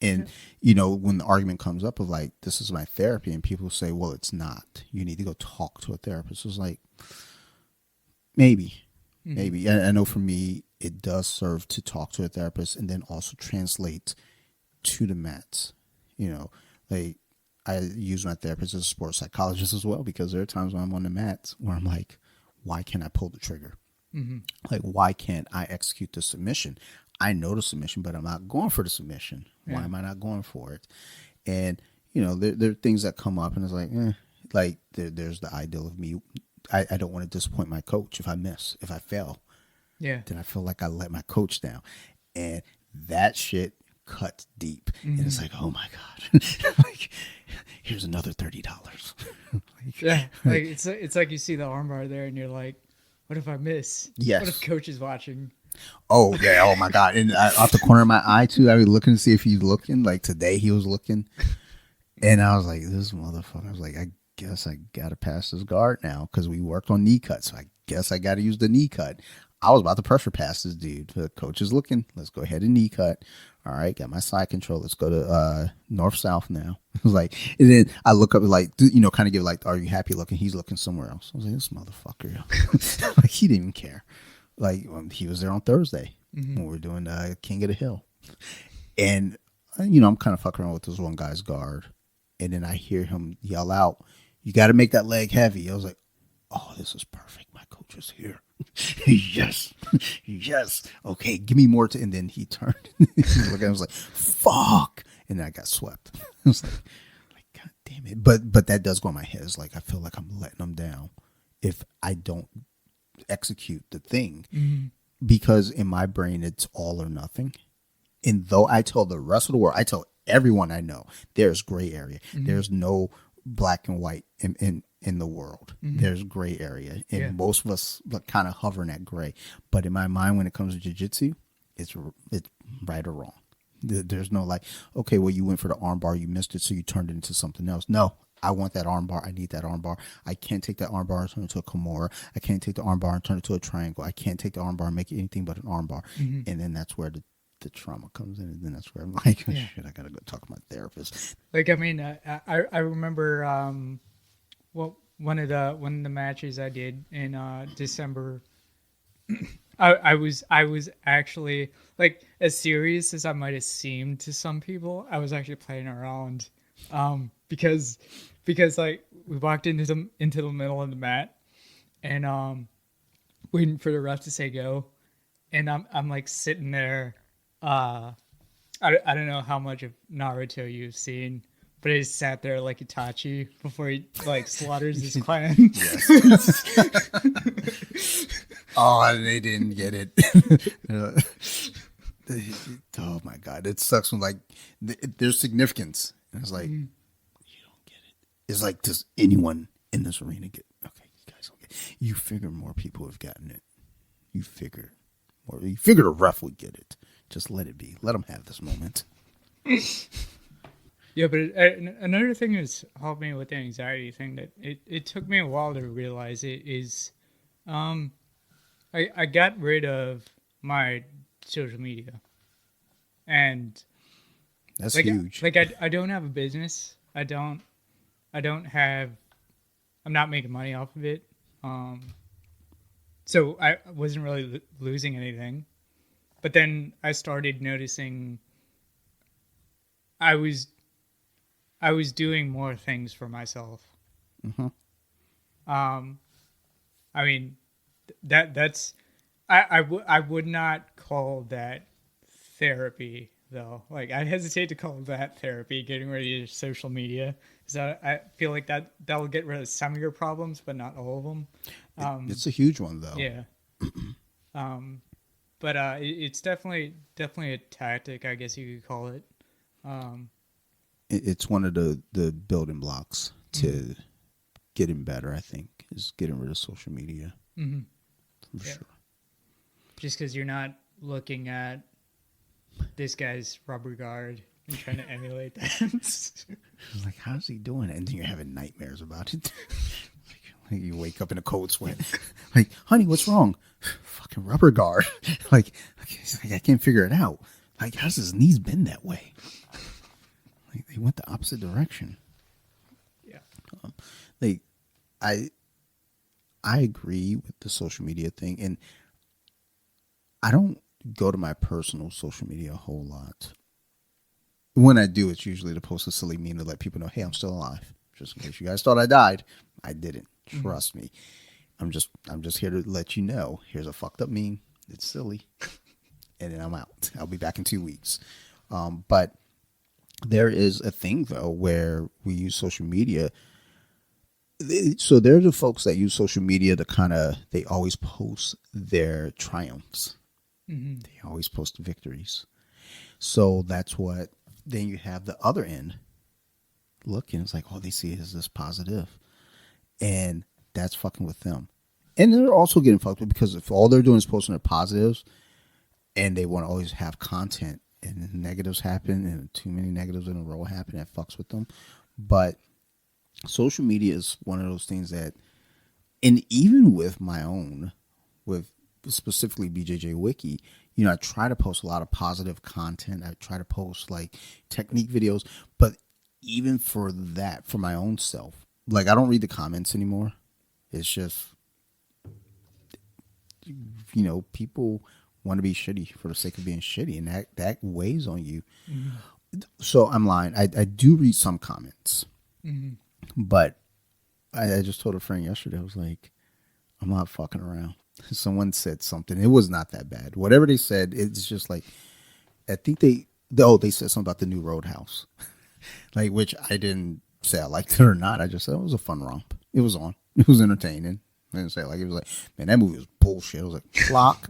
S2: And, when the argument comes up of like, this is my therapy, and people say, well, it's not. You need to go talk to a therapist. It's like, maybe. I know for me, it does serve to talk to a therapist and then also translate to the mats. Like I use my therapist as a sports psychologist as well, because there are times when I'm on the mats where I'm like, why can't I pull the trigger? Like, why can't I execute the submission? I know the submission, but I'm not going for the submission. Why am I not going for it? And, there are things that come up and it's like, there's the ideal of me. I don't want to disappoint my coach if I miss, if I fail.
S3: Yeah.
S2: Then I feel like I let my coach down. And that shit cuts deep. And it's like, oh my God. Like, here's another $30.
S3: Yeah. Like it's like you see the armbar there and you're like, what if I miss?
S2: Yes.
S3: What if coach is watching?
S2: Oh yeah. Oh my God. And off the corner of my eye too, I was looking to see if he's looking. Like today he was looking. And I was like, this motherfucker. I was like, I guess I got to pass this guard now, because we worked on knee cuts. So I guess I got to use the knee cut. I was about to pressure pass this dude. The coach is looking. Let's go ahead and knee cut. All right, got my side control. Let's go to north-south now. I was like, and then I look up like, kind of give like, are you happy looking? He's looking somewhere else. I was like, this motherfucker. Like, he didn't even care. Like, he was there on Thursday when we were doing King of the Hill. And, I'm kind of fucking around with this one guy's guard. And then I hear him yell out, You got to make that leg heavy. I was like, oh, this is perfect. My coach is here. Yes. Yes. Okay, give me more. And then he turned. I was like, fuck. And then I got swept. I was like, God damn it. But that does go in my head. It's like, I feel like I'm letting them down if I don't execute the thing. Mm-hmm. Because in my brain, it's all or nothing. And though I tell the rest of the world, I tell everyone I know, there's gray area. Mm-hmm. There's no black and white in the world. Mm-hmm. There's gray area. And most of us kind of hover in that gray. But in my mind, when it comes to jiu-jitsu, it's right or wrong. There's no like, okay, well, you went for the arm bar, you missed it, so you turned it into something else. No, I want that arm bar. I need that arm bar. I can't take that arm bar and turn it into a Kimura. I can't take the arm bar and turn it to a triangle. I can't take the arm bar and make it anything but an arm bar. Mm-hmm. And then that's where the trauma comes in. And then that's where I'm like, oh, shit, I got to go talk to my therapist.
S3: Like, I mean, I remember, one of the matches I did in December, I was actually, like, as serious as I might have seemed to some people, I was actually playing around, because like we walked into the middle of the mat, and waiting for the ref to say go, and I'm like sitting there, I don't know how much of Naruto you've seen, but I just sat there like Itachi before he like slaughters his clan.
S2: Oh, they didn't get it. Oh my God, it sucks when like there's significance. And it's like, you don't get it. It's like, does anyone in this arena get? Okay, you guys don't get it. You figure more people have gotten it. You figure the ref would get it. Just let it be. Let them have this moment.
S3: Yeah, but another thing that's helped me with the anxiety thing that it took me a while to realize it is, I got rid of my social media, and
S2: that's like, huge.
S3: Like I don't have a business. I'm not making money off of it. So I wasn't really losing anything, but then I started noticing I was doing more things for myself. Mm-hmm. I mean, that's I would not call that therapy though. Like, I hesitate to call that therapy, getting rid of social media. So I feel like that will get rid of some of your problems, but not all of them.
S2: It's a huge one though.
S3: Yeah. But it's definitely a tactic, I guess you could call it.
S2: It's one of the building blocks to getting better, I think, is getting rid of social media. Mm-hmm. For sure.
S3: Just because you're not looking at this guy's rubber guard and trying to emulate that.
S2: Like, how's he doing it? And then you're having nightmares about it. Like you wake up in a cold sweat. Like, honey, what's wrong? Fucking rubber guard. Like, I can't figure it out. Like, how's his knees been that way? Like, they went the opposite direction.
S3: Yeah.
S2: Like, I agree with the social media thing, and I don't go to my personal social media a whole lot. When I do, it's usually to post a silly meme to let people know, hey, I'm still alive. Just in case you guys thought I died, I didn't. Trust me. I'm just here to let you know. Here's a fucked up meme. It's silly, and then I'm out. I'll be back in 2 weeks. But there is a thing though where we use social media. So there are the folks that use social media to they always post their triumphs. Mm-hmm. They always post victories. So that's what, then you have the other end looking. It's like, oh, they see it as this positive. And that's fucking with them. And they're also getting fucked with because if all they're doing is posting their positives and they want to always have content and negatives happen and too many negatives in a row happen, that fucks with them. But social media is one of those things that, and even with my own, with specifically BJJ Wiki, you know, I try to post a lot of positive content. I try to post like technique videos, but even for that, for my own self, like I don't read the comments anymore. It's just, you know, people want to be shitty for the sake of being shitty, and that weighs on you. Mm-hmm. So I'm lying. I do read some comments, mm-hmm. but I just told a friend yesterday. I was like, I'm not fucking around. Someone said something. It was not that bad. Whatever they said, it's just like I think they said something about the new Roadhouse, like which I didn't say I liked it or not. I just said it was a fun romp. It was on. It was entertaining. I didn't say like it was like, man, that movie was bullshit. I was like, clock.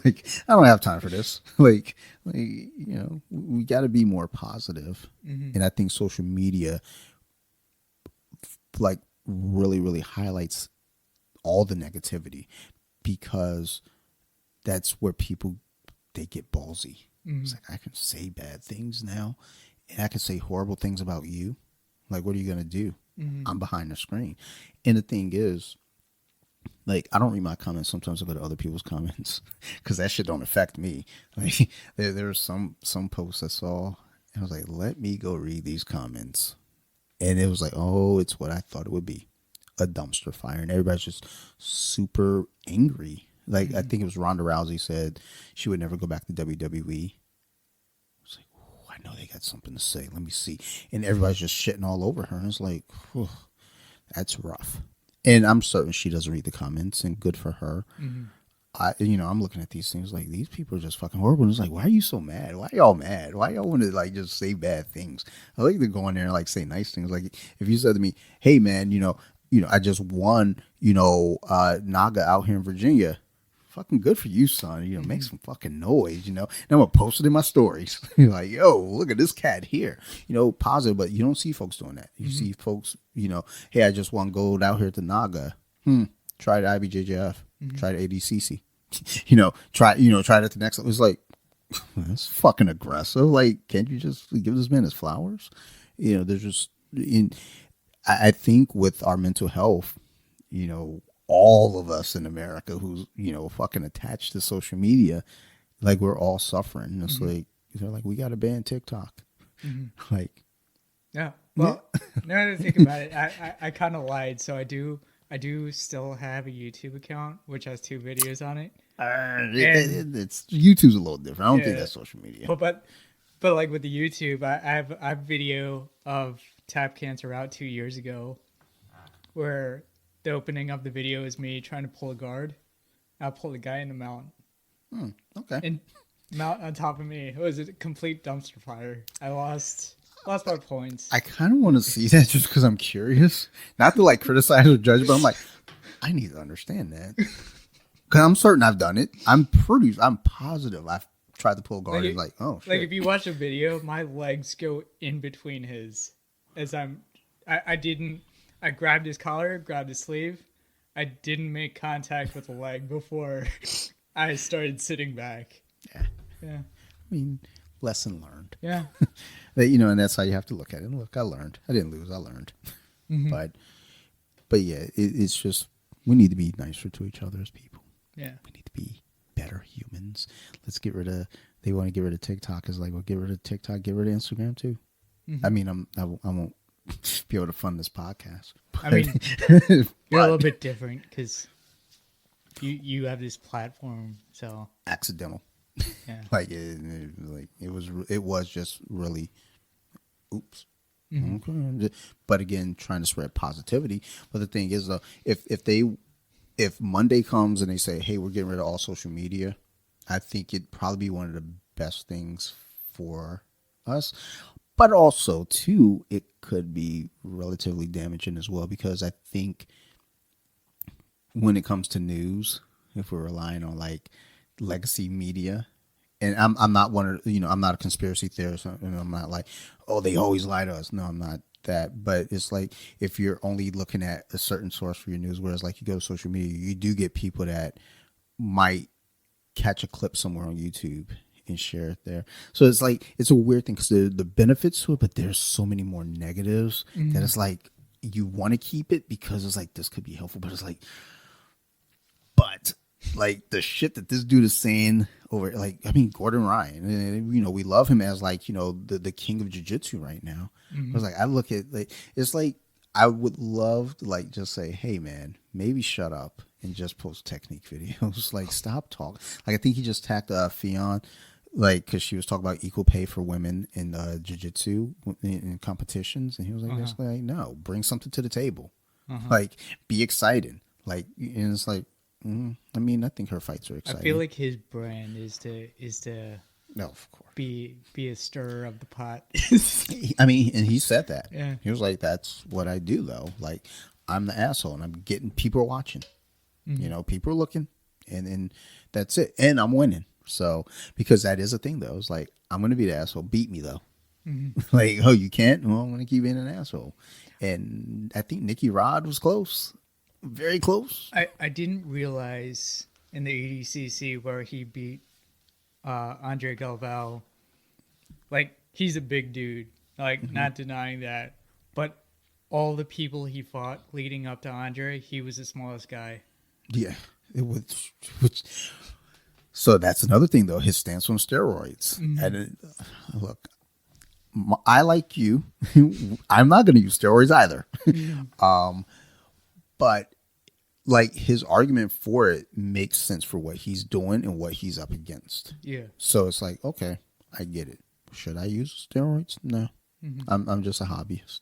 S2: Like I don't have time for this. Like we got to be more positive. And I think social media like really highlights all the negativity because that's where people they get ballsy. It's like I can say bad things now, and I can say horrible things about you. Like, what are you gonna do? I'm behind the screen, and the thing is, like, I don't read my comments. Sometimes I go to other people's comments because that shit don't affect me. Like, there's some posts I saw, and I was like, let me go read these comments, and it was like, oh, it's what I thought it would be, a dumpster fire, and everybody's just super angry. Like I think it was Ronda Rousey said she would never go back to WWE. I was like, oh, I know they got something to say. Let me see. And everybody's just shitting all over her, and it's like, whew, that's rough. And I'm certain she doesn't read the comments, and good for her. I'm looking at these things like these people are just fucking horrible. And it's like, why are you so mad? Why y'all mad? Why y'all want to like just say bad things? I like to go in there and like say nice things. Like if you said to me, hey man, I just won, Naga out here in Virginia. Fucking good for you, son. Make some fucking noise, And I'm gonna post it in my stories. Like, yo, look at this cat here. Positive, but you don't see folks doing that. You see folks, hey, I just won gold out here at the Naga. Try the IBJJF. Try the ADCC. Try it at the next level. It's like, that's fucking aggressive. Like, can't you just give this man his flowers? There's just I think with our mental health, all of us in America who's, fucking attached to social media, like we're all suffering. It's like, they're like, we got to ban TikTok. Like,
S3: Yeah. Well, now that I think about it, I kind of lied. So I do still have a YouTube account which has 2 videos on it.
S2: it's YouTube's a little different. I don't think
S3: Yeah.
S2: that's social media.
S3: But like with the YouTube, I have a video of Tap Cancer out 2 years ago, where the opening of the video is me trying to pull a guard. I pulled a guy in the mountain.
S2: Okay.
S3: And mount on top of me. It was a complete dumpster fire. I lost my points.
S2: I kind of want to see that just because I'm curious. Not to like criticize or judge, but I'm like, I need to understand that. Because I'm certain I've done it. I'm positive I've tried to pull a guard. Like, oh, shit.
S3: Like if you watch a video, my legs go in between his as I grabbed his collar, grabbed his sleeve. I didn't make contact with the leg before I started sitting back.
S2: Yeah.
S3: Yeah.
S2: I mean, lesson learned.
S3: Yeah.
S2: And that's how you have to look at it. And look, I learned. I didn't lose. I learned. But yeah, it's just we need to be nicer to each other as people.
S3: Yeah.
S2: We need to be better humans. Let's get rid of. They want to get rid of TikTok. It's like, well, get rid of TikTok. Get rid of Instagram too. I mean, I won't be able to fund this podcast.
S3: I mean, you're a little bit different because you have this platform, so
S2: accidental.
S3: yeah.
S2: Like it was just really, oops. Okay. But again, trying to spread positivity. But the thing is, though, if Monday comes and they say, "Hey, we're getting rid of all social media," I think it'd probably be one of the best things for us. But also, too, it could be relatively damaging as well because I think when it comes to news, if we're relying on like legacy media, and I'm not one of I'm not a conspiracy theorist, and I'm not like, oh, they always lie to us. No, I'm not that. But it's like if you're only looking at a certain source for your news, whereas like you go to social media, you do get people that might catch a clip somewhere on YouTube and share it there. So it's like it's a weird thing because the benefits to it, but there's so many more negatives that it's like you want to keep it because it's like this could be helpful, but it's like, but like the shit that this dude is saying over, like, I mean, Gordon Ryan, and, we love him as like, the king of jiu-jitsu right now. I was like, I look at like, it's like, I would love to like just say, hey man, maybe shut up and just post technique videos. Like stop talking. Like I think he just tagged Fionn, like, because she was talking about equal pay for women in jiu-jitsu in competitions, and he was like, basically, like, no, bring something to the table. Like, be excited. Like, and it's like, I mean, I think her fights are
S3: I feel
S2: exciting.
S3: like his brand is to
S2: No, of course.
S3: be a stirrer of the pot.
S2: I mean, and he said that.
S3: Yeah.
S2: He was like, "That's what I do, though. Like, I'm the asshole, and I'm getting people watching. You know, people are looking, and that's it. And I'm winning. So because that is a thing, though. It's like I'm gonna be the asshole. Beat me though. Like, oh, you can't. Well, I'm gonna keep being an asshole. And I think Nikki Rod was close, very close.
S3: I didn't realize in the ADCC where he beat Andre Galvao. Like he's a big dude. Like not denying that, but all the people he fought leading up to Andre, he was the smallest guy.
S2: Yeah, it was. So that's another thing, though. His stance on steroids. And look, I like you. I'm not going to use steroids either. But like his argument for it makes sense for what he's doing and what he's up against.
S3: Yeah.
S2: So it's like, okay, I get it. Should I use steroids? No, I'm just a hobbyist.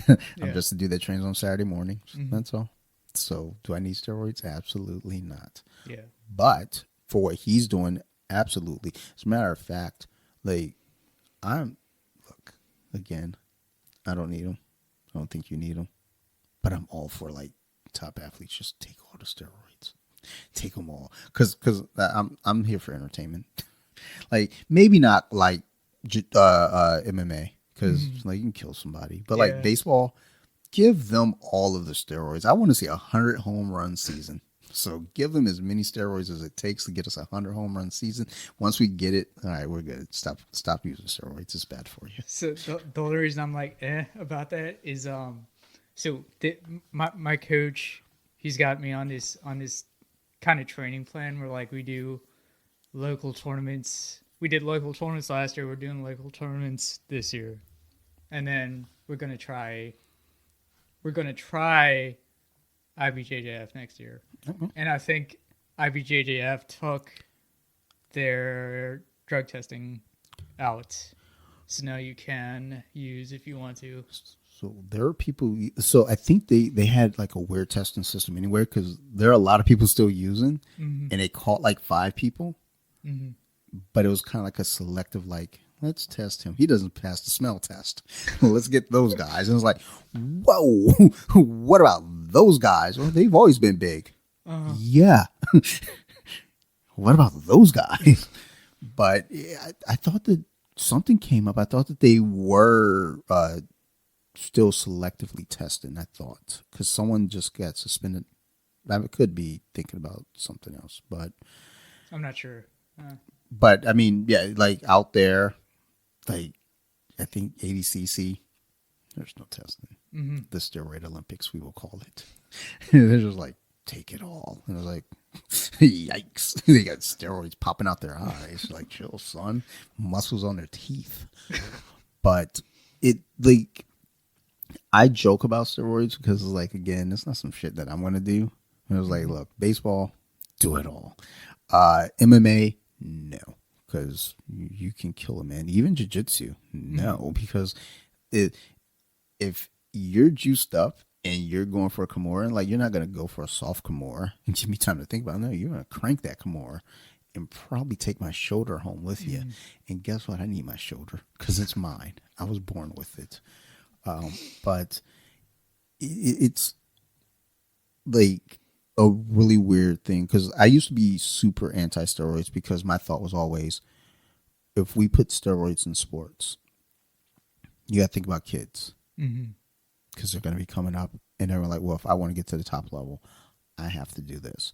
S2: I'm
S3: Yeah.
S2: just a dude that trains on Saturday mornings. That's all. So do I need steroids? Absolutely not.
S3: Yeah.
S2: But for what he's doing, absolutely. As a matter of fact, like look again. I don't need them. I don't think you need them. But I'm all for like top athletes. Just take all the steroids. Take them all. Because I'm here for entertainment. Like maybe not like MMA because like you can kill somebody. But
S3: Yeah.
S2: like baseball, give them all of the steroids. I want to see 100 home run season. So give them as many steroids as it takes to get us 100 home run season. Once we get it, all right, we're good. Stop using steroids. It's bad for you.
S3: So the only reason I'm like about that is my coach, he's got me on this kind of training plan where like we do local tournaments. We did local tournaments last year. We're doing local tournaments this year, and then we're gonna try IBJJF next year. And I think IBJJF took their drug testing out. So now you can use if you want to.
S2: So there are people. So I think they had like a weird testing system anywhere because there are a lot of people still using, and they caught like 5 people, but it was kind of like a selective like. Let's test him. He doesn't pass the smell test. Let's get those guys. And it's like, whoa, what about those guys? Well, they've always been big. Yeah. What about those guys? But yeah, I thought that something came up. I thought that they were still selectively testing. I thought because someone just got suspended. I could be thinking about something else, but
S3: I'm not sure.
S2: I mean, yeah, like out there, like I think ADCC, there's no testing. The steroid Olympics, we will call it. They're just like, take it all. And I was like, yikes. They got steroids popping out their eyes. Like, chill, son. Muscles on their teeth. But it, like, I joke about steroids because, like, again, it's not some shit that I'm going to do. And I was like, look, baseball, do it all. MMA, no. Because you can kill a man. Even jiu-jitsu, no. Because if you're juiced up and you're going for a Kimura, like you're not going to go for a soft Kimura and give me time to think about it. No, you're going to crank that Kimura and probably take my shoulder home with you. And guess what? I need my shoulder because it's mine. I was born with it. But it's like a really weird thing because I used to be super anti-steroids because my thought was always, if we put steroids in sports, you got to think about kids because they're going to be coming up and they're like, well, if I want to get to the top level, I have to do this.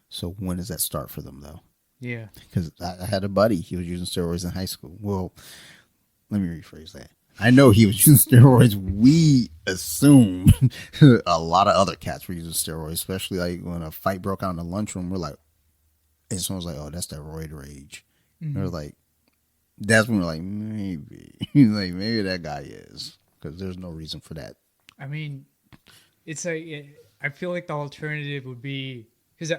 S2: So when does that start for them though?
S3: Yeah.
S2: Because I had a buddy, he was using steroids in high school. Well, let me rephrase that. I know he was using steroids. We assumed a lot of other cats were using steroids, especially like when a fight broke out in the lunchroom. We're like, and someone was like, oh, that's that roid rage. They're like, that's when we're like, maybe. Like, maybe that guy is. Because there's no reason for that.
S3: I mean, it's like I feel like the alternative would be because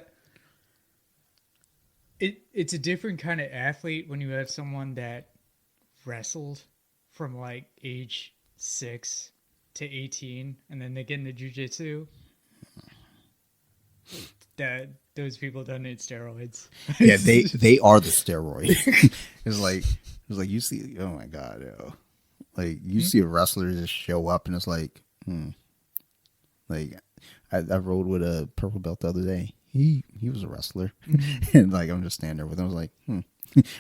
S3: it's a different kind of athlete when you have someone that wrestled from like age 6 to 18 and then they get into jujitsu, that those people don't need steroids.
S2: Yeah, they are the steroid. it's like you see, oh my god, yo. Like you see a wrestler just show up and it's like, like I rode with a purple belt the other day. He was a wrestler, and like I'm just standing there with him. I was like,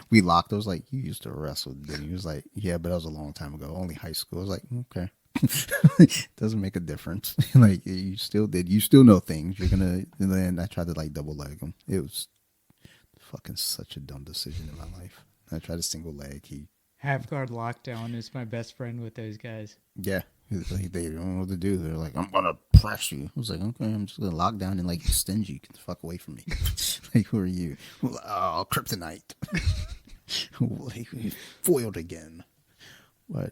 S2: We locked. I was like, you used to wrestle, didn't you? He was like, yeah, but that was a long time ago. Only high school. I was like, okay. Doesn't make a difference. Like you still did. You still know things. You're gonna. And then I tried to like double leg him. It was fucking such a dumb decision in my life. I tried a single leg.
S3: Half guard lockdown is my best friend with those guys.
S2: Yeah. They don't know what to do. They're like, I'm gonna press you. I was like, okay, I'm just gonna lock down and like extend you. Get the fuck away from me. Like, who are you? Oh, kryptonite. Like, foiled again. But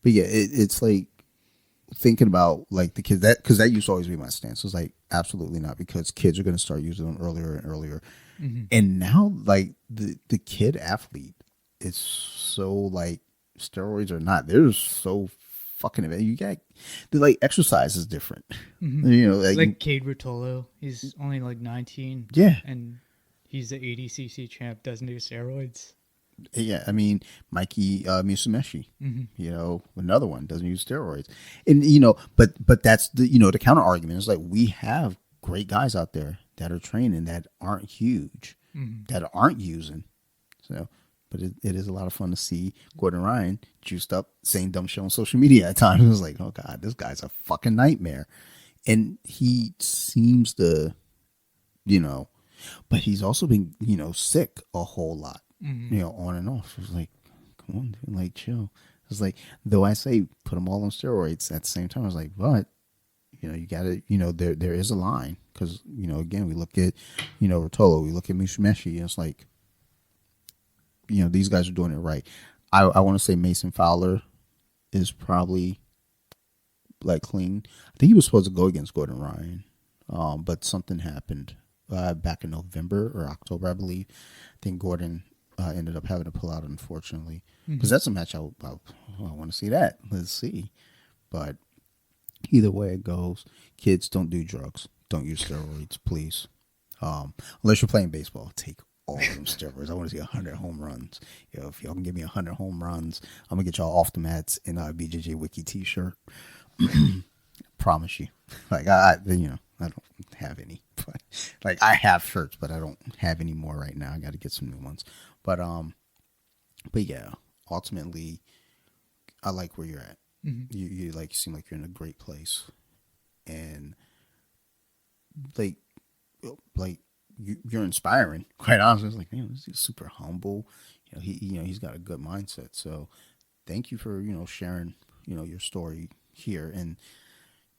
S2: yeah, it's like thinking about like the kids, that because that used to always be my stance. It was like, absolutely not, because kids are gonna start using them earlier and earlier. Mm-hmm. And now like the kid athlete is so like, steroids or not, they're so fucking, you got the like exercise is different. Mm-hmm. You know,
S3: like Cade Rotolo, he's only like 19.
S2: Yeah,
S3: and he's the ADCC champ, doesn't do steroids.
S2: Yeah, I mean Mikey Musumeci, you know, another one, doesn't use steroids, and you know, but that's the, you know, the counter argument is like, we have great guys out there that are training that aren't huge, that aren't using, so. But it is a lot of fun to see Gordon Ryan juiced up, saying dumb shit on social media at times. It was like, oh God, this guy's a fucking nightmare. And he seems to, you know, but he's also been, you know, sick a whole lot, you know, on and off. It was like, come on, dude, like, chill. It's like, though I say put them all on steroids, at the same time, I was like, but, you know, you got to, you know, there is a line. Because, you know, again, we look at, you know, Rotolo, we look at Musumeci, and it's like, you know, these guys are doing it right. I want to say Mason Fowler is probably like clean. I think he was supposed to go against Gordon Ryan, but something happened back in November or October, I believe. I think Gordon ended up having to pull out, unfortunately, because that's a match I want to see. That, let's see. But either way it goes, kids, don't do drugs, don't use steroids, please. Unless you're playing baseball, take all of them steroids. I want to see 100 home runs. You know, if y'all can give me 100 home runs, I'm gonna get y'all off the mats in a BJJ Wiki T-shirt. Promise you. Like I you know, I don't have any, but like I have shirts, but I don't have any more right now. I got to get some new ones. But yeah, ultimately, I like where you're at. You like, you seem like you're in a great place, and like you're inspiring, quite honestly. It's like, man, this is super humble. You know, he's got a good mindset. So thank you for, you know, sharing, you know, your story here, and,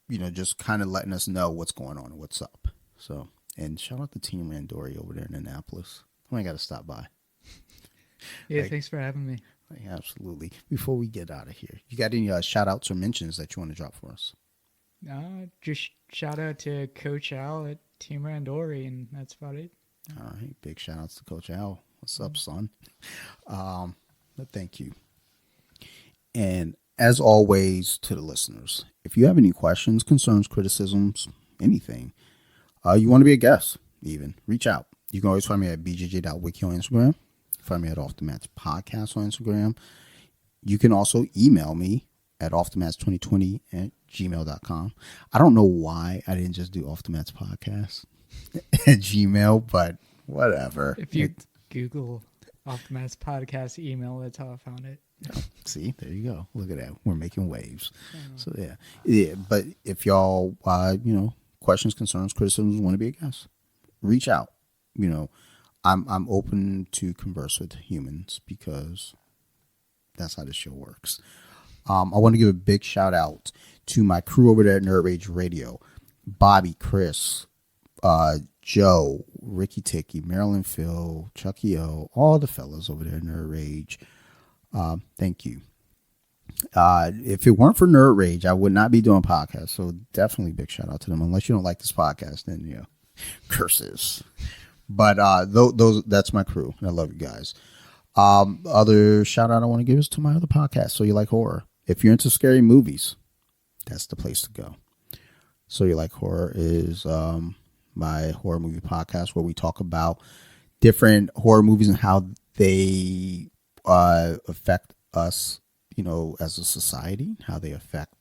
S2: you know, just kind of letting us know what's going on and what's up. So, and shout out to Team Randori over there in Annapolis. I might got to stop by.
S3: Yeah, like, thanks for having me.
S2: Like, absolutely. Before we get out of here, you got any shout outs or mentions that you want to drop for us?
S3: Just shout out to Coach Al at Team Randori, and that's about it.
S2: All right, big shout outs to Coach Al. What's up, son? But thank you. And as always, to the listeners, if you have any questions, concerns, criticisms, anything, you want to be a guest, even, reach out. You can always find me at bjj.wiki on Instagram. Find me at Off the Mats Podcast on Instagram. You can also email me at offthemats2020@gmail.com. I don't know why I didn't just do Off the Mats Podcast at Gmail, but whatever.
S3: If you Google Off the Mats Podcast email, that's how I found it.
S2: See, there you go. Look at that. We're making waves. So yeah. But if y'all, you know, questions, concerns, criticisms, want to be a guest, reach out. You know, I'm open to converse with humans because that's how this show works. I want to give a big shout out to my crew over there at Nerd Rage Radio: Bobby, Chris, Joe, Ricky Ticky, Marilyn, Phil, Chucky O, all the fellas over there at Nerd Rage. Thank you. If it weren't for Nerd Rage, I would not be doing podcasts. So definitely big shout out to them. Unless you don't like this podcast, then, you know, curses. But those that's my crew, and I love you guys. Other shout out I want to give is to my other podcast, So You Like Horror. If you're into scary movies, that's the place to go. So You Like Horror is my horror movie podcast where we talk about different horror movies and how they affect us, as a society, how they affect,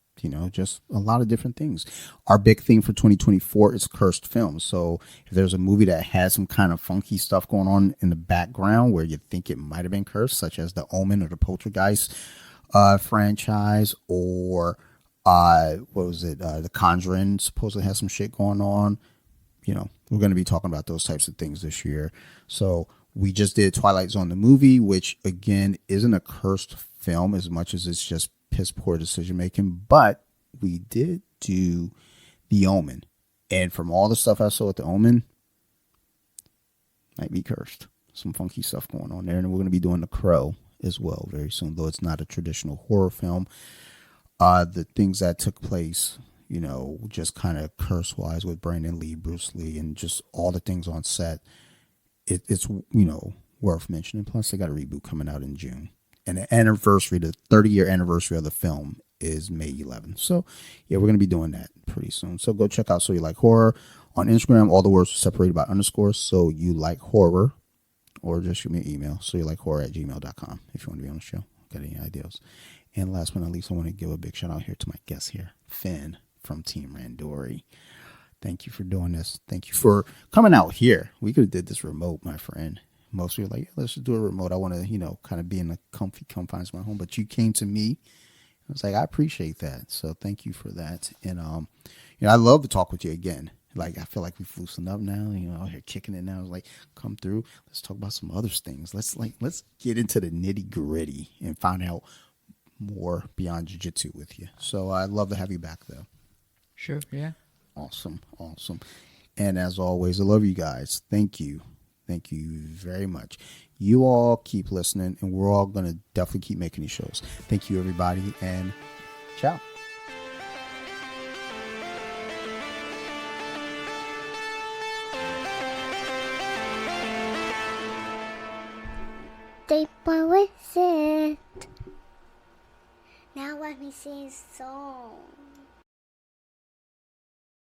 S2: just a lot of different things. Our big theme for 2024 is cursed films. So if there's a movie that has some kind of funky stuff going on in the background where you think it might have been cursed, such as the Omen or the Poltergeist franchise, or what was it? The Conjuring supposedly has some shit going on. We're going to be talking about those types of things this year. So we just did Twilight Zone, the movie, which again isn't a cursed film as much as it's just piss poor decision making. But we did do The Omen, and from all the stuff I saw with The Omen, might be cursed. Some funky stuff going on there, and we're going to be doing The Crow as well very soon, though it's not a traditional horror film. The things that took place, just kind of curse wise with Brandon Lee, Bruce Lee, and just all the things on set, it's worth mentioning. Plus, they got a reboot coming out in June, and the 30-year anniversary of the film is May 11th. So yeah, we're gonna be doing that pretty soon. So go check out So You Like Horror on Instagram. All the words are separated by underscores. So You Like Horror, or just shoot me an email. soyoulikeHorror@gmail.com if you want to be on the show. Got any ideas? And last but not least, I want to give a big shout out here to my guest here, Finn from Team Randori. Thank you for doing this. Thank you for coming out here. We could have did this remote, my friend. Most of you are like, let's just do a remote. I want to, kind of be in the comfy confines of my home. But you came to me. I was like, I appreciate that. So thank you for that. And, I love to talk with you again. Like, I feel like we've loosened up now, out here kicking it now. I was like, come through. Let's talk about some other things. Let's get into the nitty gritty and find out more beyond jiu-jitsu with you. So I'd love to have you back, though.
S3: Sure, yeah.
S2: Awesome. And as always, I love you guys. Thank you very much. You all keep listening, and we're all going to definitely keep making these shows. Thank you, everybody, and ciao.
S1: They were with it. Now let me sing a song.